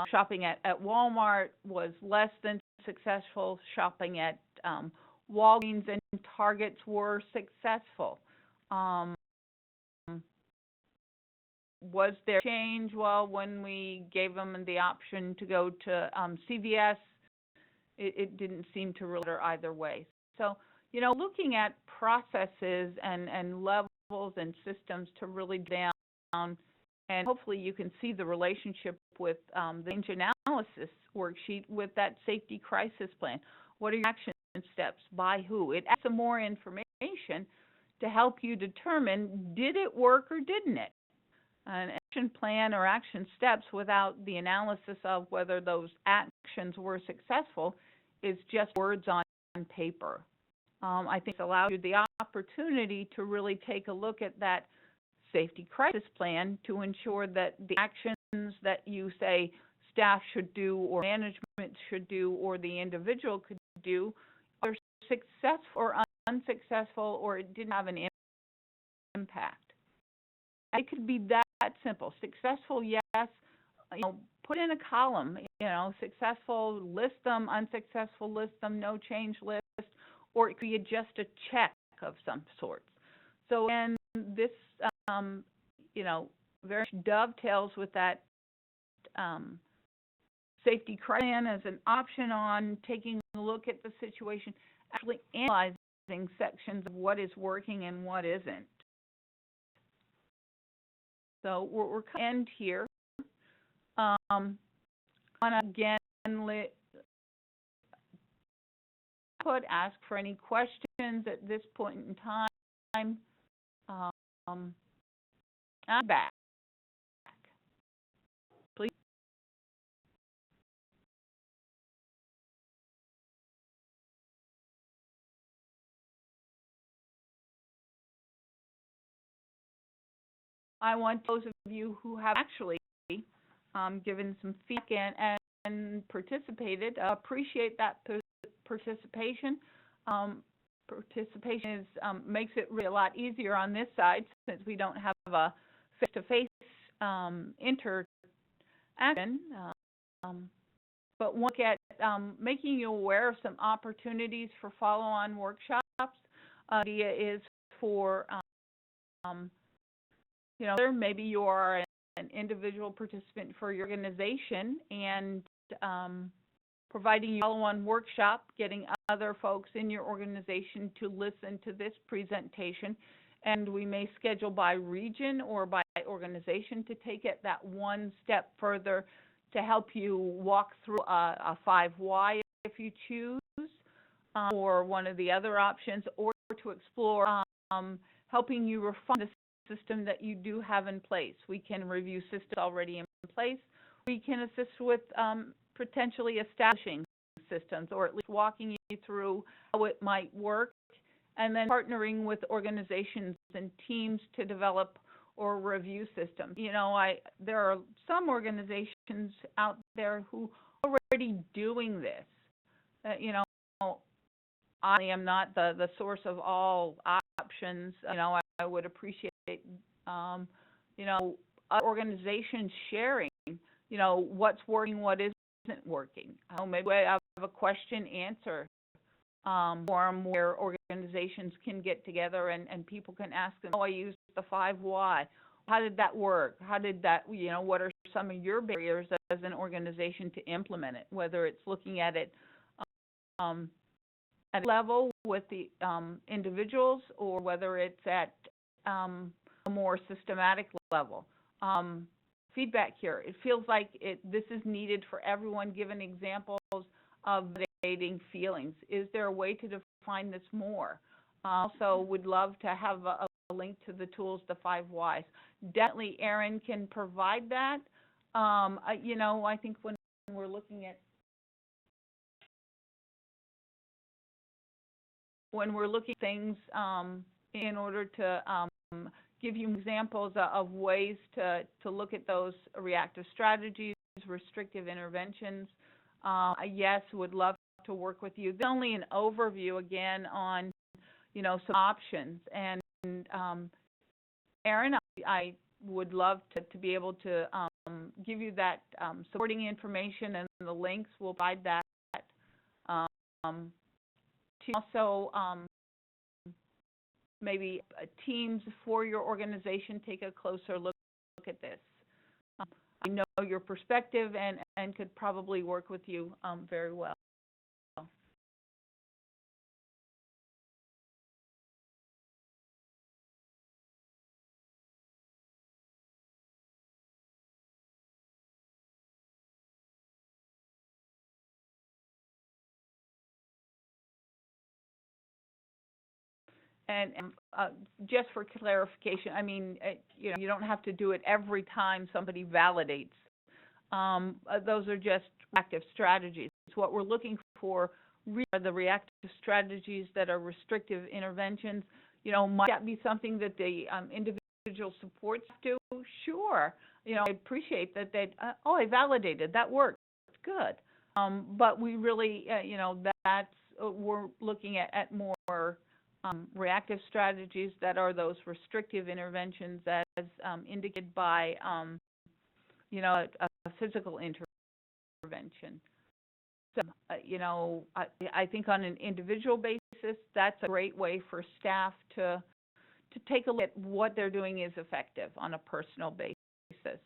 Shopping at Walmart was less than successful. Shopping at Walgreens and Targets were successful. Was there change? Well, when we gave them the option to go to CVS, it didn't seem to really matter either way. So, looking at processes and levels and systems to really down, and hopefully you can see the relationship with the change analysis worksheet with that safety crisis plan. What are your action steps? By who? It adds some more information to help you determine, did it work or didn't it? An action plan or action steps without the analysis of whether those actions were successful is just words on paper. I think it allows you the opportunity to really take a look at that safety crisis plan to ensure that the actions that you say staff should do or management should do or the individual could do are successful or unsuccessful, or it didn't have an impact. It could be that simple. Successful, yes, put in a column, successful, list them, unsuccessful, list them, no change list, or it could be just a check of some sort. So, and this, very much dovetails with that safety crisis plan as an option on taking a look at the situation, actually analyzing sections of what is working and what isn't. So we're going to end here. I want to again ask for any questions at this point in time. I'm back. Please. I want those of you who have actually given some feedback and participated, appreciate that participation. Participation is, makes it really a lot easier on this side since we don't have a face-to-face interaction. But look at making you aware of some opportunities for follow-on workshops. The idea is for, maybe you are an individual participant for your organization and providing you a follow-on workshop, getting other folks in your organization to listen to this presentation. And we may schedule by region or by organization to take it that one step further to help you walk through a 5 why if you choose, or one of the other options, or to explore helping you refine the system that you do have in place. We can review systems already in place. We can assist with potentially establishing systems, or at least walking you through how it might work, and then partnering with organizations and teams to develop or review systems. There are some organizations out there who are already doing this. I am not the source of all options. I would appreciate, other organizations sharing, what's working, what isn't working. Maybe I have a question answer forum where organizations can get together and people can ask them, I used the 5 why. How did that work? How did that, what are some of your barriers as an organization to implement it, whether it's looking at it at level with the individuals, or whether it's at a more systematic level. Feedback here. It feels like this is needed for everyone, given examples of devastating feelings. Is there a way to define this more? Also, would love to have a link to the tools, the 5 whys. Definitely, Erin can provide that. I think when we're looking at things in order to give you examples of ways to look at those reactive strategies, restrictive interventions. Yes, would love to work with you. There's only an overview again on, some options. And Erin, I would love to be able to give you that supporting information, and the links will provide that. To also maybe teams for your organization take a closer look at this. I know your perspective and could probably work with you very well. And just for clarification, I mean, you don't have to do it every time somebody validates. Those are just reactive strategies. What we're looking for are the reactive strategies that are restrictive interventions. Might that be something that the individual supports do? Sure. I appreciate that I validated, that worked, good. But we really, we're looking at more reactive strategies that are those restrictive interventions as indicated by, a physical intervention. So, I think on an individual basis, that's a great way for staff to take a look at what they're doing is effective on a personal basis.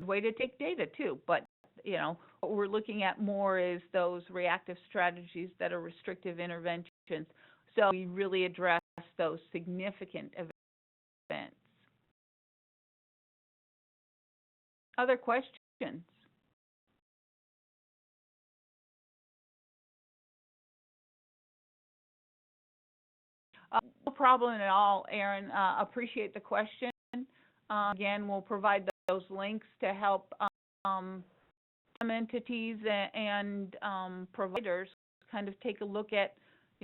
Way to take data too, but what we're looking at more is those reactive strategies that are restrictive interventions. So we really address those significant events. Other questions? No problem at all, Erin. Appreciate the question. Again, we'll provide those links to help entities and providers kind of take a look at,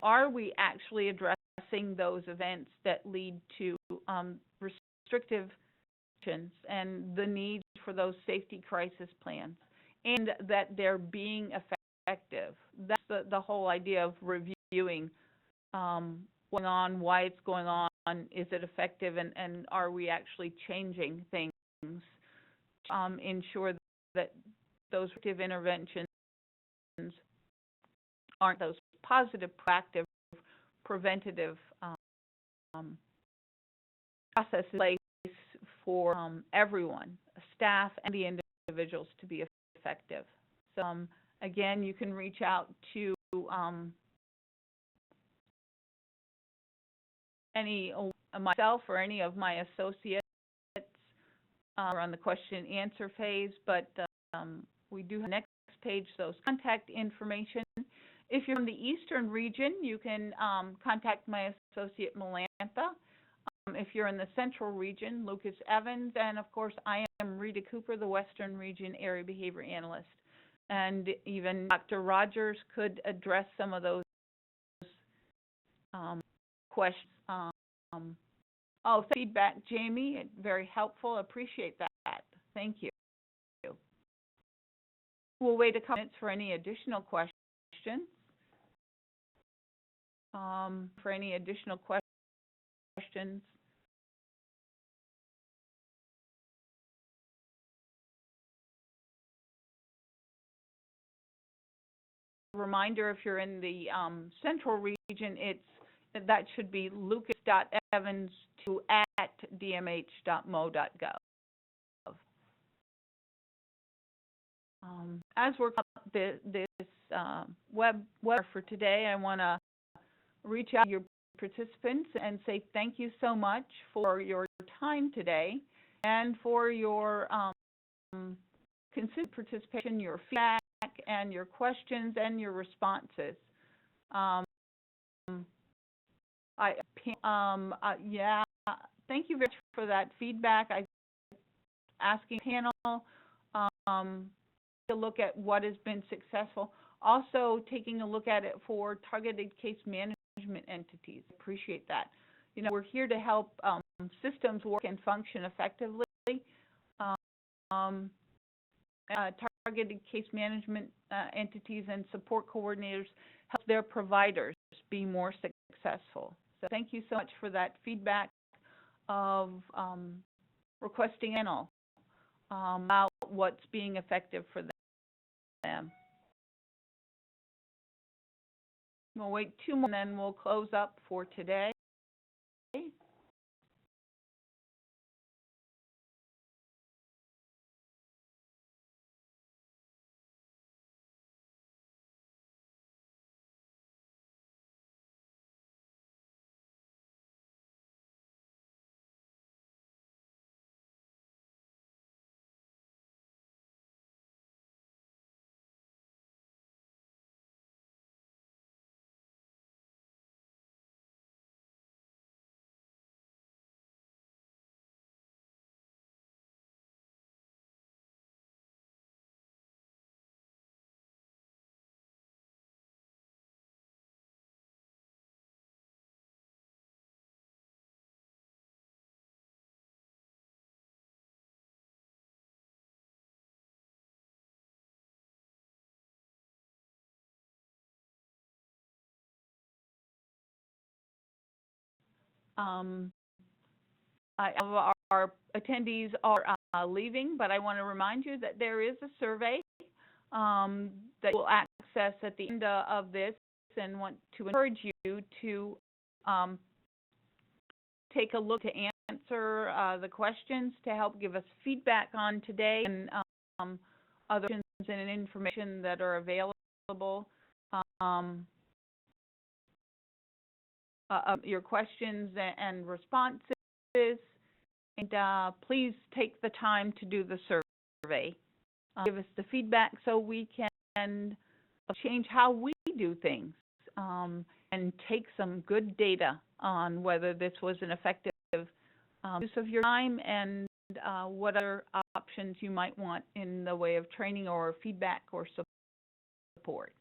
are we actually addressing those events that lead to restrictive actions and the need for those safety crisis plans, and that they're being effective? That's the whole idea of reviewing going on, why it's going on, is it effective, and are we actually changing things to ensure that those restrictive interventions aren't those positive, proactive, preventative processes in place for everyone, staff and the individuals, to be effective. So again, you can reach out to myself or any of my associates on the question and answer phase, but we do have the next page those contact information. If you're in the Eastern region, you can contact my associate Melantha. If you're in the Central region, Lucas Evans, and of course I am Rita Cooper, the Western region Area Behavior Analyst. And even Dr. Rogers could address some of those questions. Feedback, Jamie, very helpful. Appreciate that. Thank you. We'll wait a couple minutes for any additional questions. For any additional questions. Reminder, if you're in the Central region, that should be lucas.evans2@dmh.mo.gov. As we're this webinar for today, I want to reach out to your participants and say thank you so much for your time today and for your consistent participation, your feedback, and your questions and your responses. Yeah, thank you very much for that feedback. I asking panel to look at what has been successful. Also, taking a look at it for targeted case management entities. Appreciate that. You know, we're here to help systems work and function effectively. Targeted case management entities and support coordinators help their providers be more successful. So thank you so much for that feedback of requesting panel about what's being effective for them. We'll wait 2 more and then we'll close up for today. Our attendees are leaving, but I want to remind you that there is a survey that you'll access at the end of this, and want to encourage you to take a look to answer the questions to help give us feedback on today and other questions and information that are available. Your questions and responses, and please take the time to do the survey. Give us the feedback so we can change how we do things and take some good data on whether this was an effective use of your time and what other options you might want in the way of training or feedback or support.